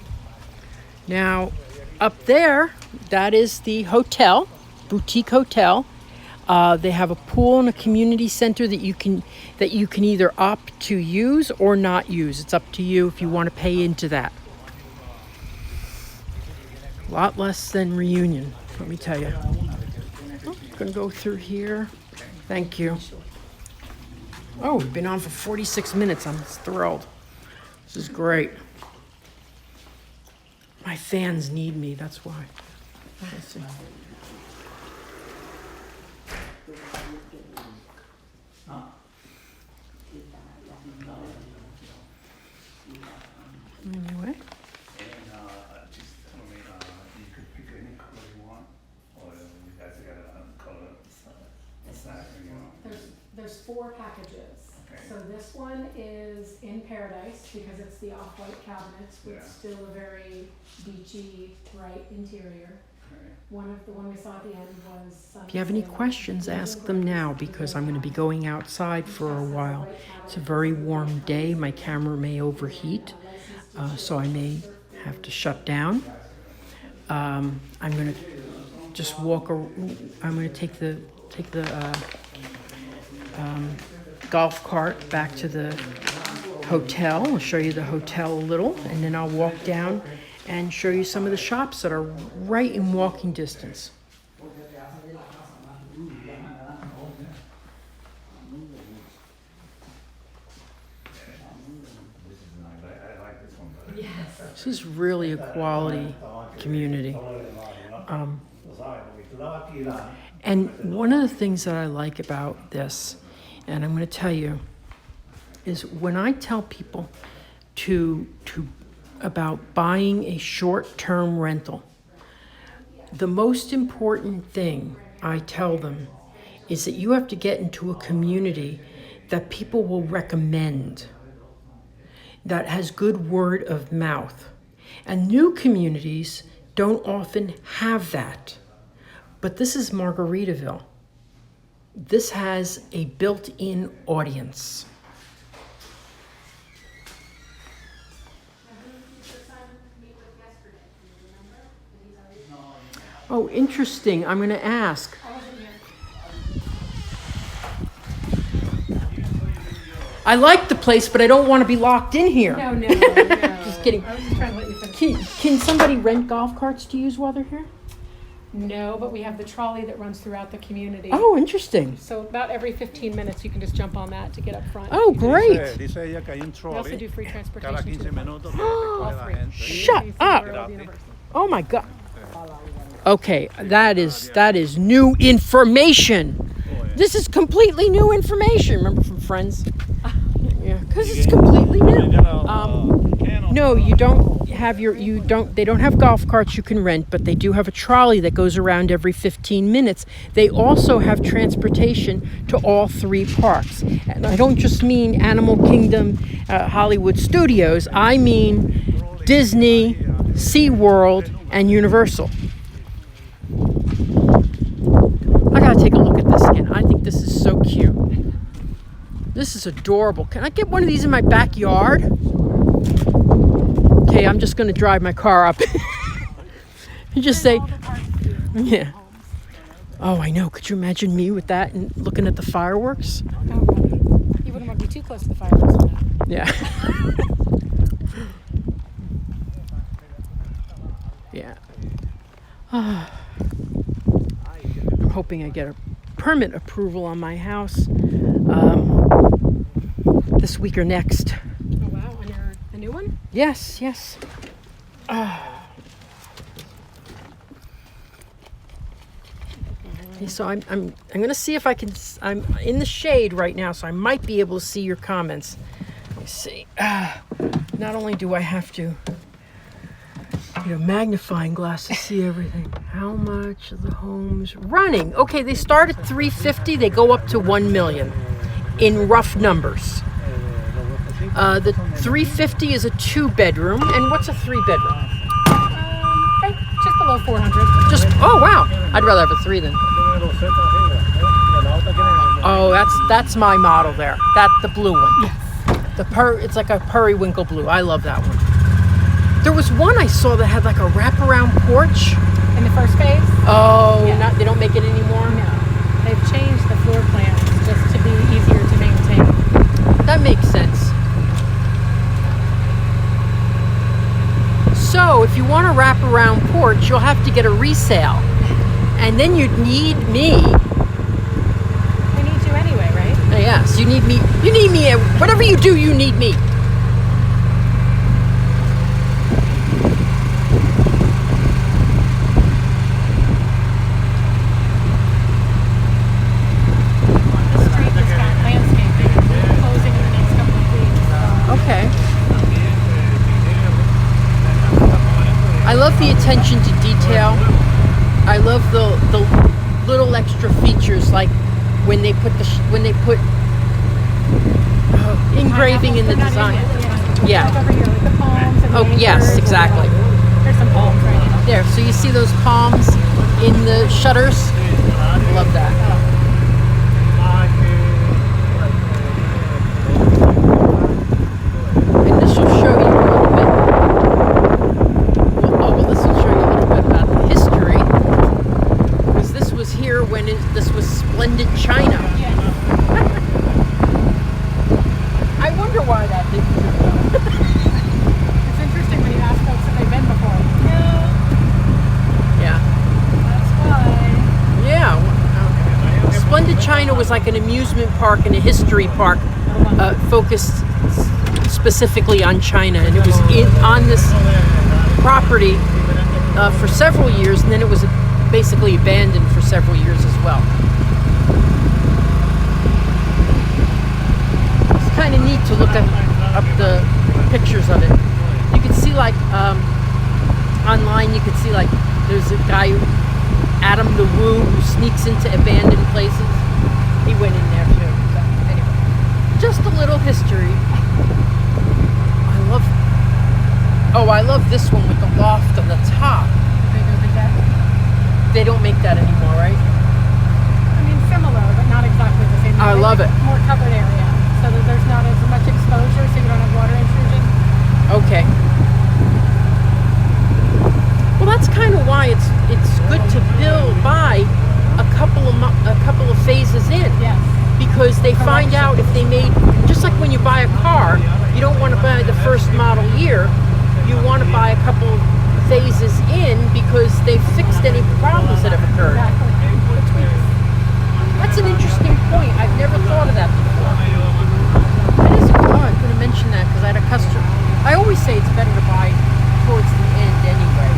Now up there, that is the hotel, boutique hotel. They have a pool and a community center that you can either opt to use or not use. It's up to you if you want to pay into that. A lot less than Reunion, let me tell you. Oh, gonna go through here. Thank you. Oh, we've been on for 46 minutes. I'm thrilled. This is great. My fans need me, that's why. Let's see. 4 packages. Okay. So this one is in Paradise because it's the off-white cabinets with Yeah. still a very beachy, bright interior. Okay. The one we saw at the end was. If you have any questions, ask them now because I'm going to be going outside for a while. It's a very warm day. My camera may overheat, so I may have to shut down. I'm going to just walk. I'm going to take the golf cart back to the hotel. I'll show you the hotel a little, and then I'll walk down and show you some of the shops that are right in walking distance. This is really a quality community. And one of the things that I like about this, and I'm going to tell you, is when I tell people about buying a short-term rental, the most important thing I tell them is that you have to get into a community that people will recommend, that has good word of mouth. And new communities don't often have that. But this is Margaritaville. This has a built-in audience. Oh, interesting. I'm going to ask. I like the place, but I don't want to be locked in here. No. Just kidding. I was just trying to let you finish. Can somebody rent golf carts to use while they're here? No, but we have the trolley that runs throughout the community. Oh, interesting. So about every 15 minutes you can just jump on that to get up front. Oh, great. Dice ella que hay un We also trolley do free cada transportation 15 to the park. minutos que recoge la gente. Shut Casey up. World University. Oh my God. Okay, that is new information. This is completely new information. Remember from Friends? Yeah, because it's completely new. No, you don't have they don't have golf carts you can rent, but they do have a trolley that goes around every 15 minutes. They also have transportation to all 3 parks. And I don't just mean Animal Kingdom, Hollywood Studios. I mean Disney, SeaWorld, and Universal. I gotta take a look at this again. I think this is so cute. This is adorable. Can I get one of these in my backyard? Okay, I'm just gonna drive my car up. And just say, yeah. Oh, I know. Could you imagine me with that and looking at the fireworks? Oh, you wouldn't want to be too close to the fireworks for that. Yeah. Yeah. I'm hoping I get a permit approval on my house this week or next. Oh wow, and you're a new one? Yes. Okay, so I'm gonna see if I can. I'm in the shade right now, so I might be able to see your comments. Let me see. Not only do I have to, magnifying glass to see everything. How much of the homes running? Okay, they start at $350. They go up to $1 million in rough numbers. The $350 is a 2-bedroom, and what's a 3-bedroom? Just below 400. Oh wow! I'd rather have a 3 then. Oh, that's my model there. The blue one. Yes. It's like a periwinkle blue. I love that one. There was one I saw that had like a wraparound porch. In the first phase? Oh, Yeah. they don't make it anymore? No. They've changed the floor plans just to be easier to maintain. That makes sense. So, if you want a wraparound porch, you'll have to get a resale. And then you'd need me. We need you anyway, right? Yes, you need me. You need me. Whatever you do, you need me. The street has got landscaping closing in the next couple of weeks. Okay. I love the attention to detail. I love the little extra features, like when they put engraving and the They're not design. in it, Yeah. Like over here, like the palms and the Oh, yes, anchors. exactly. There's some palms right now. There, so you see those palms in the shutters? Love that. And this will show you a little bit. Well, this will show you a little bit about the history. Because this was here when this was splendid China. Yeah. I wonder why that didn't do well. It's interesting when you ask folks if they've been before. Yeah. That's why. Yeah. Splendid China was like an amusement park and a history park focused specifically on China. And it was on this property for several years, and then it was basically abandoned for several years as well. It's kind of neat to look up the pictures of it. You can see like online, you can see like there's a guy, Adam the Woo, who sneaks into abandoned places. He went in there too. So anyway, just a little history. I love this one with the loft on the top. Bigger the deck. They don't make that anymore, right? I mean, similar, but not exactly the same. I They love make it. More covered area, so that there's not as much exposure, so you don't have water intrusion. Okay. Well, that's kind of why it's good to buy a couple of phases in. Yes. Because they find out if they made, just like when you buy a car, you don't want to buy the first model year. You want to buy a couple phases in because they've fixed any problems that have occurred. Exactly. The tweaks. That's an interesting point. I've never thought of that before. That is, I could have mentioned that because I had a customer. I always say it's better to buy towards the end anyway.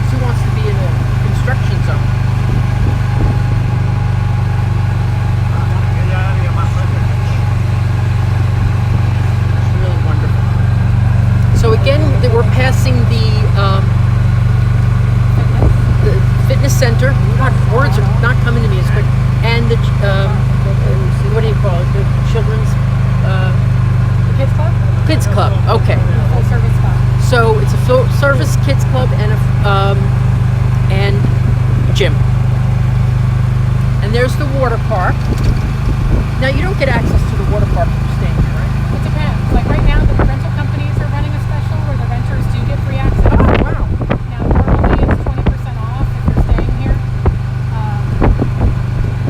Who wants to be in a construction zone? It's really wonderful. So again, we're passing the fitness center. God, words are not coming to me as quick. And the what do you call it? The children's The kids club. kids club. Okay. Full service club. So it's a full service kids club and and gym. And there's the water park. Now you don't get access to the water park if you're staying here, right? It depends. Like right now, the rental companies are running a special where the renters do get free access. Oh wow. Now, normally it's 20% off if you're staying here.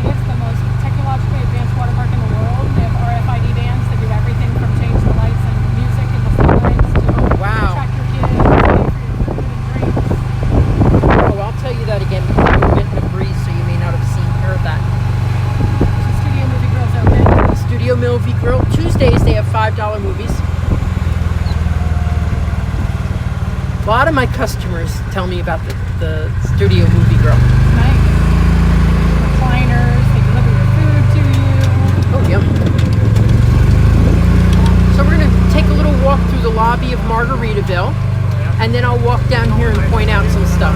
It is the most technologically advanced water park in the world. They have RFID bands that do everything from change the lights and music and the floodlights to Wow. track your kids, pay for your food and drinks. Oh, I'll tell you that again. We're getting a breeze, so you may not have heard that. The studio movie grill's open. The Studio Movie Grill. Tuesdays they have $5 movies. A lot of my customers tell me about the Studio Movie Grill. Nice. Recliners, they deliver your food to you. Oh, yum. So we're going to take a little walk through the lobby of Margaritaville, and then I'll walk down here and point out some stuff.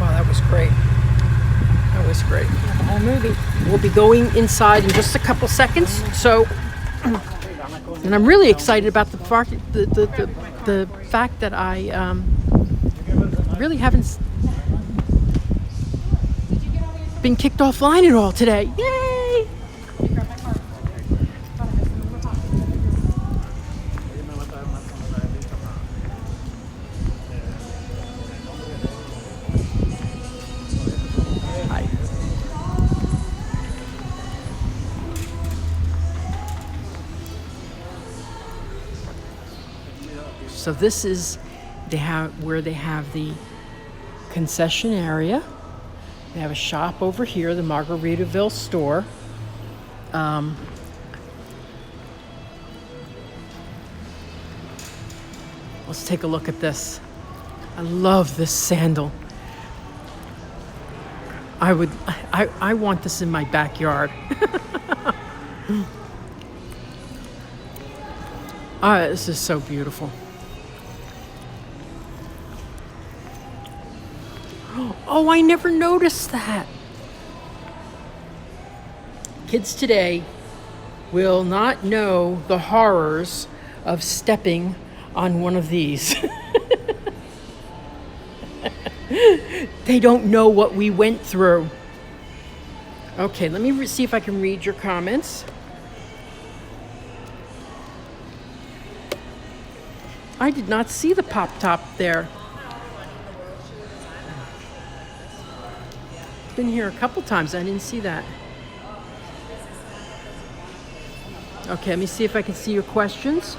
Wow, that was great. That was great. The whole movie. We'll be going inside in just a couple seconds. So, and I'm really excited about the fact that I really haven't been kicked offline at all today. Yay! Grab my card. Hi. So this is where they have the concession area. They have a shop over here, the Margaritaville store. Let's take a look at this. I love this sandal. I want this in my backyard. Ah, this is so beautiful. Oh, I never noticed that. Kids today will not know the horrors of stepping on one of these. They don't know what we went through. Okay, let me see if I can read your comments. I did not see the pop top there. Been here a couple times. I didn't see that. Okay, let me see if I can see your questions.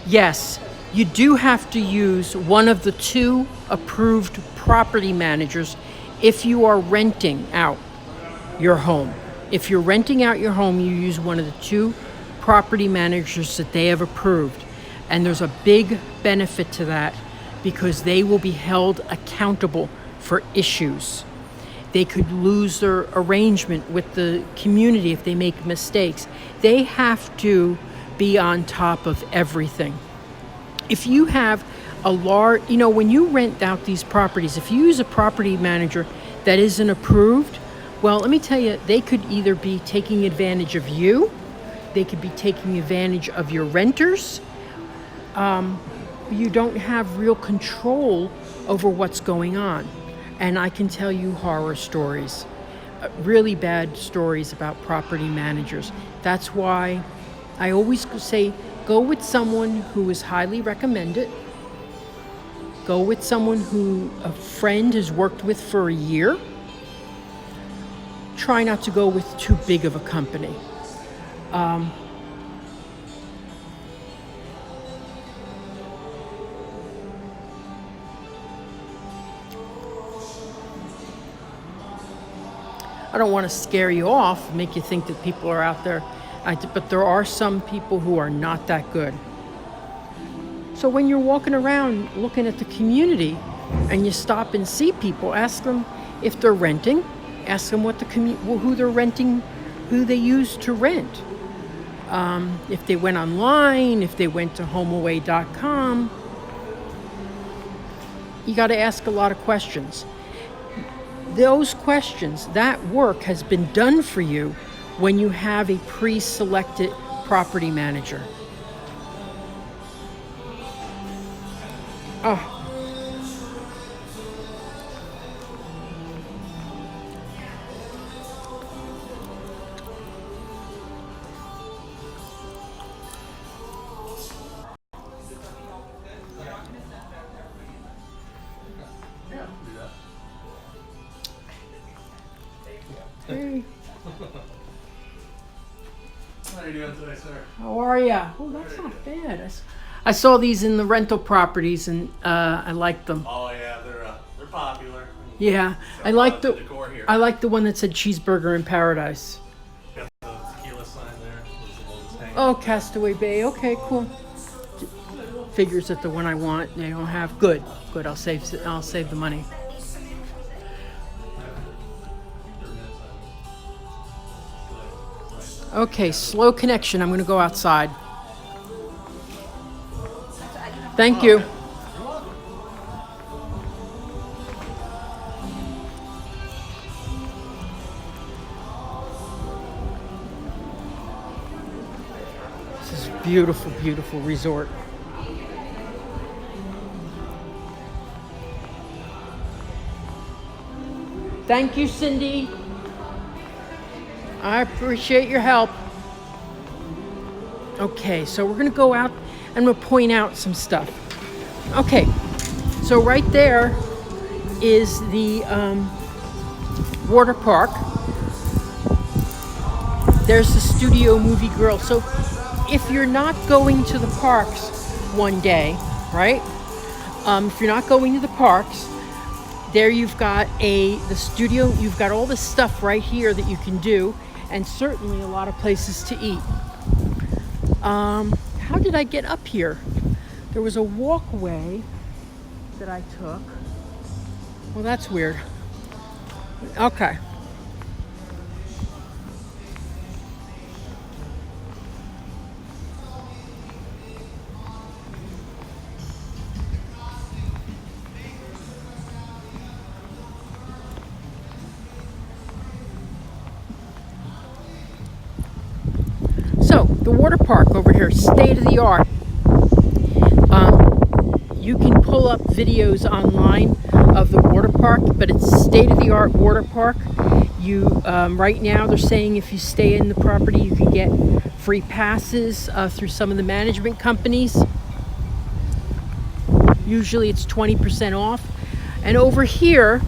Yes, you do have to use one of the 2 approved property managers if you are renting out your home. If you're renting out your home, you use one of the 2 property managers that they have approved. And there's a big benefit to that because they will be held accountable for issues. They could lose their arrangement with the community if they make mistakes. They have to be on top of everything. If you have a large, when you rent out these properties, if you use a property manager that isn't approved, well, let me tell you, they could either be taking advantage of you, they could be taking advantage of your renters. You don't have real control over what's going on. And I can tell you horror stories, really bad stories about property managers. That's why I always say, go with someone who is highly recommended. Go with someone who a friend has worked with for a year. Try not to go with too big of a company. I don't want to scare you off, make you think that people are out there. But there are some people who are not that good. So when you're walking around looking at the community and you stop and see people, ask them if they're renting, ask them what who they're renting, who they use to rent. If they went online, if they went to homeaway.com. You got to ask a lot of questions. Those questions, that work has been done for you when you have a pre-selected property manager. Oh. Hey. How are you doing today, sir? How are ya? Oh, that's not bad. I saw these in the rental properties and I liked them. Oh yeah, they're popular. Yeah, So I like the decor here. I like the one that said cheeseburger in paradise. Got the tequila sign there. Those are those hanging Oh, up there. Castaway Bay. Okay, cool. Figures that the one I want they don't have. Good. I'll save the money. Okay, slow connection. I'm going to go outside. Thank you. This is a beautiful, beautiful resort. Thank you, Cindy. I appreciate your help. Okay, so we're going to go out and we'll point out some stuff. Okay, so right there is the water park. There's the Studio Movie Grill. So if you're not going to the parks one day, right? If you're not going to the parks, there you've got the studio, you've got all this stuff right here that you can do, and certainly a lot of places to eat. How did I get up here? There was a walkway that I took. Well, that's weird. Okay. So, the water park over here, state of the art. You can pull up videos online of the water park, but it's state of the art water park. You right now they're saying if you stay in the property, you can get free passes through some of the management companies. Usually it's 20% off. And over here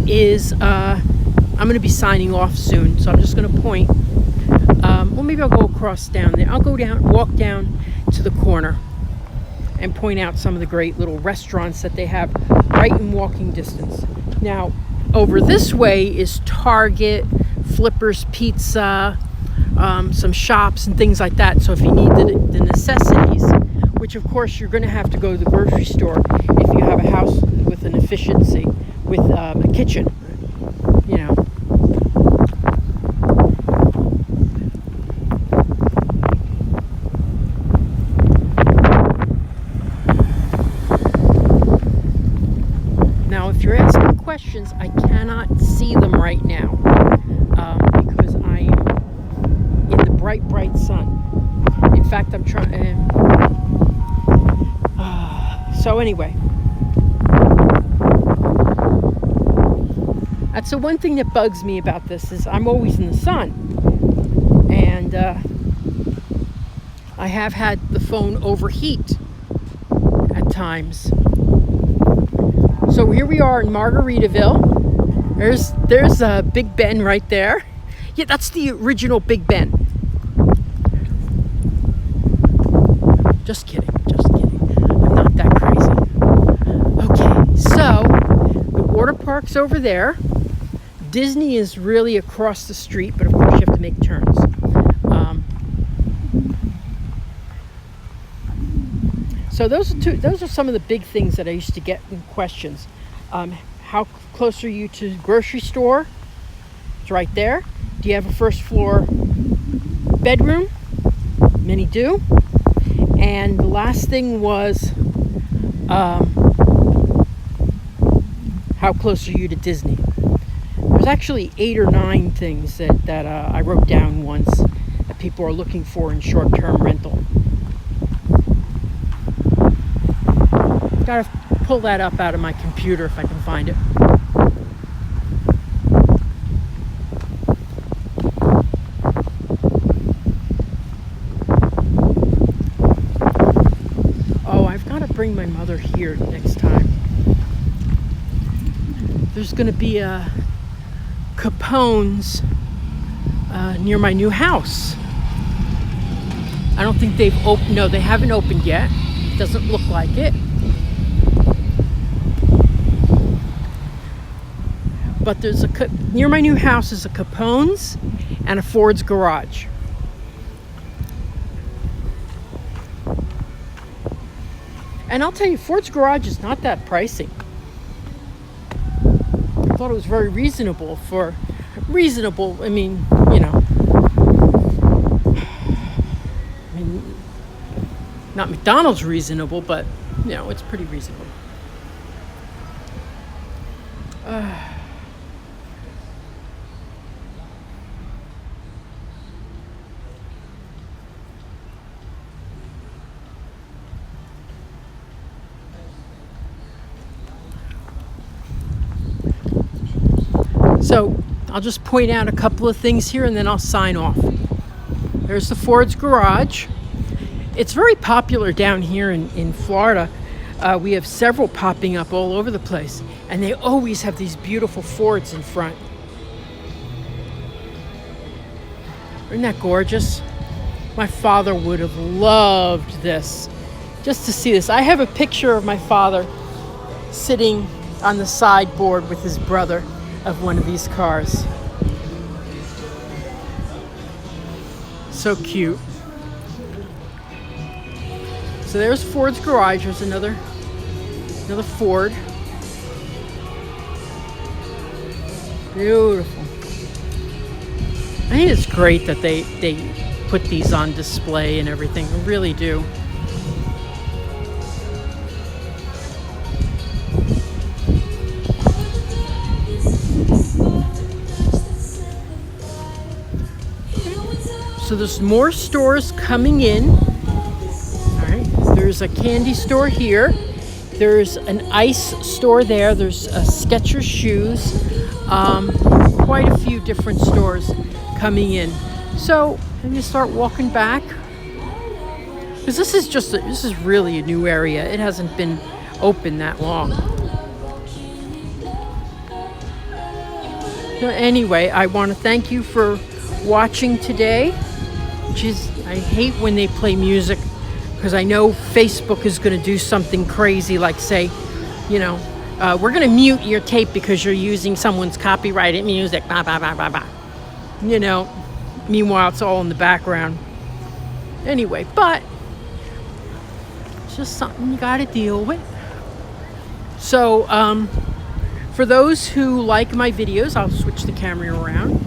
is I'm going to be signing off soon, so I'm just going to point. Well, maybe I'll go across down there. I'll go down, walk down to the corner and point out some of the great little restaurants that they have right in walking distance. Now, over this way is Target, Flipper's Pizza, some shops and things like that. So if you need the necessities, which of course you're going to have to go to the grocery store if you have a house with an efficiency, with a kitchen, you know. Now, if you're asking questions, I cannot see them right now because I am in the bright sun. In fact, I'm trying. So anyway, that's the one thing that bugs me about this is I'm always in the sun, and I have had the phone overheat at times. So here we are in Margaritaville. There's Big Ben right there. Yeah, that's the original Big Ben. Just kidding. I'm not that crazy. Okay, so the water park's over there. Disney is really across the street, but of course you have to make turns. So those are some of the big things that I used to get in questions. How close are you to the grocery store? It's right there. Do you have a first floor bedroom? Many do. And the last thing was, how close are you to Disney? There's actually 8 or 9 things that I wrote down once that people are looking for in short-term rental. Gotta pull that up out of my computer if I can find it. Oh, I've got to bring my mother here next time. There's going to be a Capone's near my new house. I don't think they've opened. No, they haven't opened yet. Doesn't look like it. But there's near my new house is a Capone's and a Ford's Garage. And I'll tell you, Ford's Garage is not that pricey. I thought it was very reasonable I mean, you know. I mean, not McDonald's reasonable, but, you know, it's pretty reasonable. So I'll just point out a couple of things here and then I'll sign off. There's the Ford's Garage. It's very popular down here in Florida. We have several popping up all over the place, and they always have these beautiful Fords in front. Isn't that gorgeous? My father would have loved this, just to see this. I have a picture of my father sitting on the sideboard with his brother of one of these cars. So cute. So there's Ford's Garage. There's another Ford. Beautiful. I think it's great that they put these on display and everything. I really do. So there's more stores coming in. All right. There's a candy store here. There's an ice store there. There's Skechers shoes. Quite a few different stores coming in. So I'm gonna start walking back because this is really a new area. It hasn't been open that long. So anyway, I want to thank you for watching today. I hate when they play music because I know Facebook is going to do something crazy, like say, we're going to mute your tape because you're using someone's copyrighted music, blah, blah, blah, blah, blah. Meanwhile, it's all in the background. Anyway, but it's just something you got to deal with. So, for those who like my videos, I'll switch the camera around.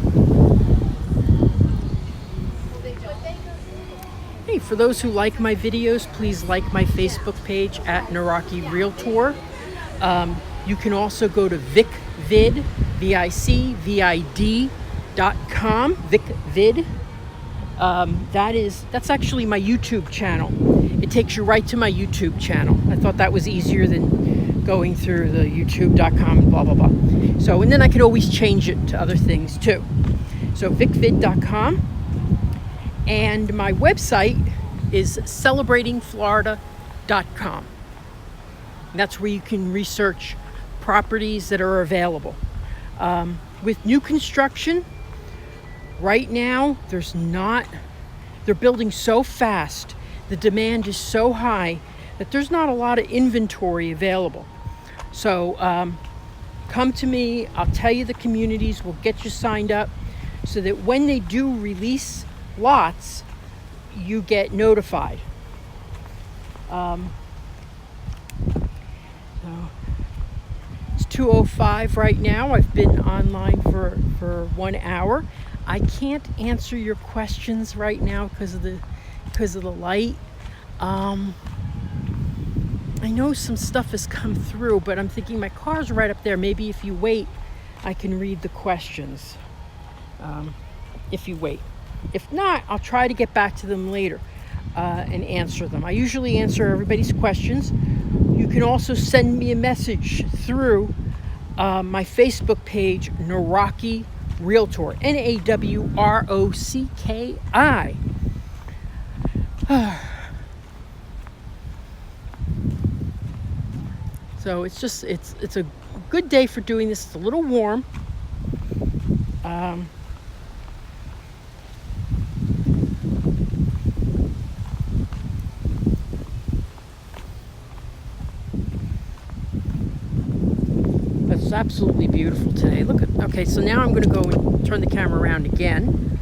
Hey, for those who like my videos, please like my Facebook page at Naraki Realtor. You can also go to VicVid, VICVID.com, VicVid. That's actually my YouTube channel. It takes you right to my YouTube channel. I thought that was easier than going through the youtube.com and blah, blah, blah. So, and then I could always change it to other things too. So VicVid.com. And my website is celebratingflorida.com. That's where you can research properties that are available. With new construction, right now, they're building so fast, the demand is so high that there's not a lot of inventory available. So come to me, I'll tell you the communities, we'll get you signed up so that when they do release lots, you get notified. So it's 2:05 right now. I've been online for 1 hour. I can't answer your questions right now because of the light. I know some stuff has come through, but I'm thinking my car's right up there. Maybe if you wait, I can read the questions. If you wait. If not, I'll try to get back to them later and answer them. I usually answer everybody's questions. You can also send me a message through my Facebook page, Naraki Realtor, NAWROCKI. So it's a good day for doing this. It's a little warm. It's absolutely beautiful today. Okay, so now I'm going to go and turn the camera around again.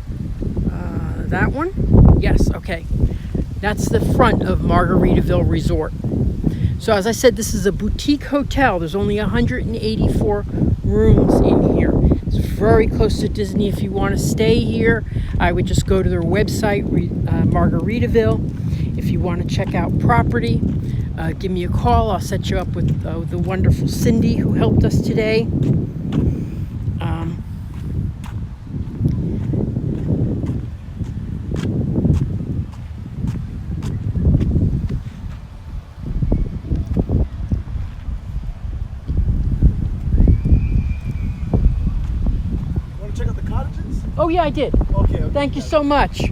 That one? Yes, okay. That's the front of Margaritaville Resort. So as I said, this is a boutique hotel. There's only 184 rooms in here. It's very close to Disney. If you want to stay here, I would just go to their website, Margaritaville. If you want to check out property, give me a call. I'll set you up with the wonderful Cindy who helped us today. Want to check out the cottages? Oh yeah, I did. Okay. Thank you so much.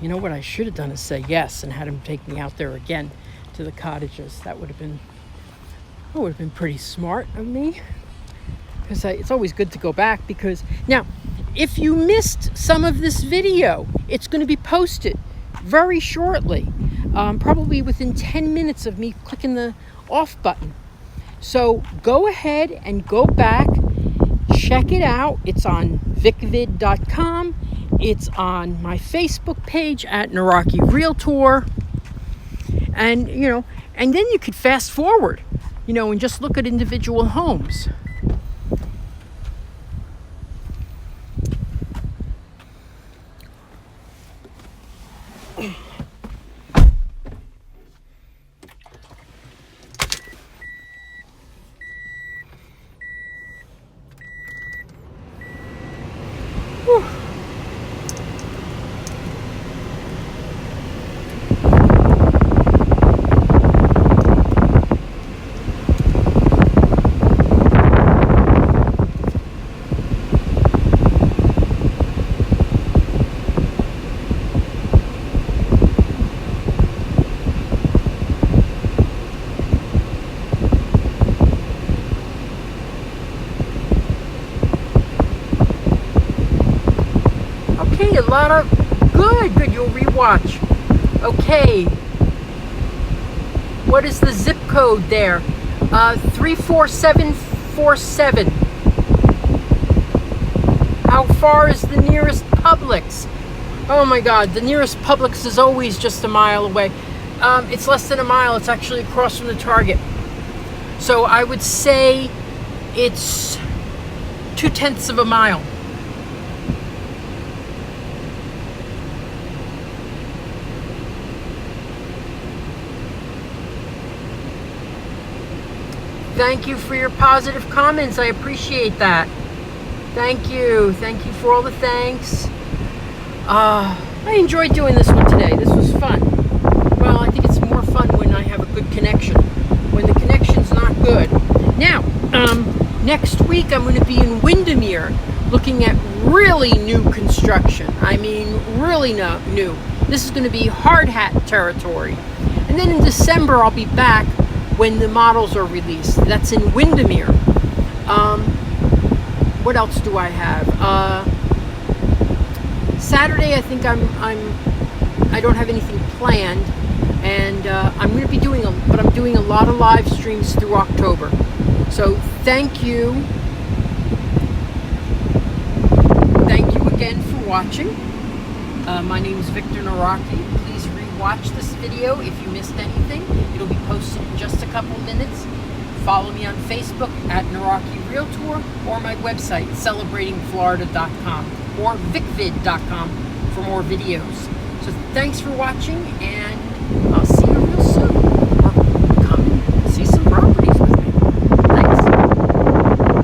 You know what I should have done is say yes and had him take me out there again to the cottages. That would have been pretty smart of me, because it's always good to go back. Because now, if you missed some of this video, it's going to be posted very shortly, probably within 10 minutes of me clicking the off button. So go ahead and go back, check it out. It's on vicvid.com. It's on my Facebook page at Naraki Realtor. And, you know, and then you could fast forward, you know, and just look at individual homes. Whew. Okay, a lot of good. You'll rewatch. Okay. What is the zip code there? 34747. How far is the nearest Publix? Oh my God, the nearest Publix is always just a mile away. It's less than a mile. It's actually across from the Target. So I would say it's 0.2 of a mile. Thank you for your positive comments. I appreciate that. Thank you. Thank you for all the thanks. I enjoyed doing this one today. This was fun. Well, I think it's more fun when I have a good connection. When the connection's not good. Now, next week I'm going to be in Windermere looking at really new construction. I mean, really new. This is going to be hard hat territory. And then in December I'll be back when the models are released. That's in Windermere. What else do I have? Saturday, I think I don't have anything planned, and I'm going to be doing I'm doing a lot of live streams through October. So thank you again for watching. My name is Victor Naraki. Please rewatch this video if you missed anything. It'll be posted in just a couple minutes. Follow me on Facebook at Naraki Realtor or my website, celebratingflorida.com or vicvid.com for more videos. So thanks for watching, and I'll see you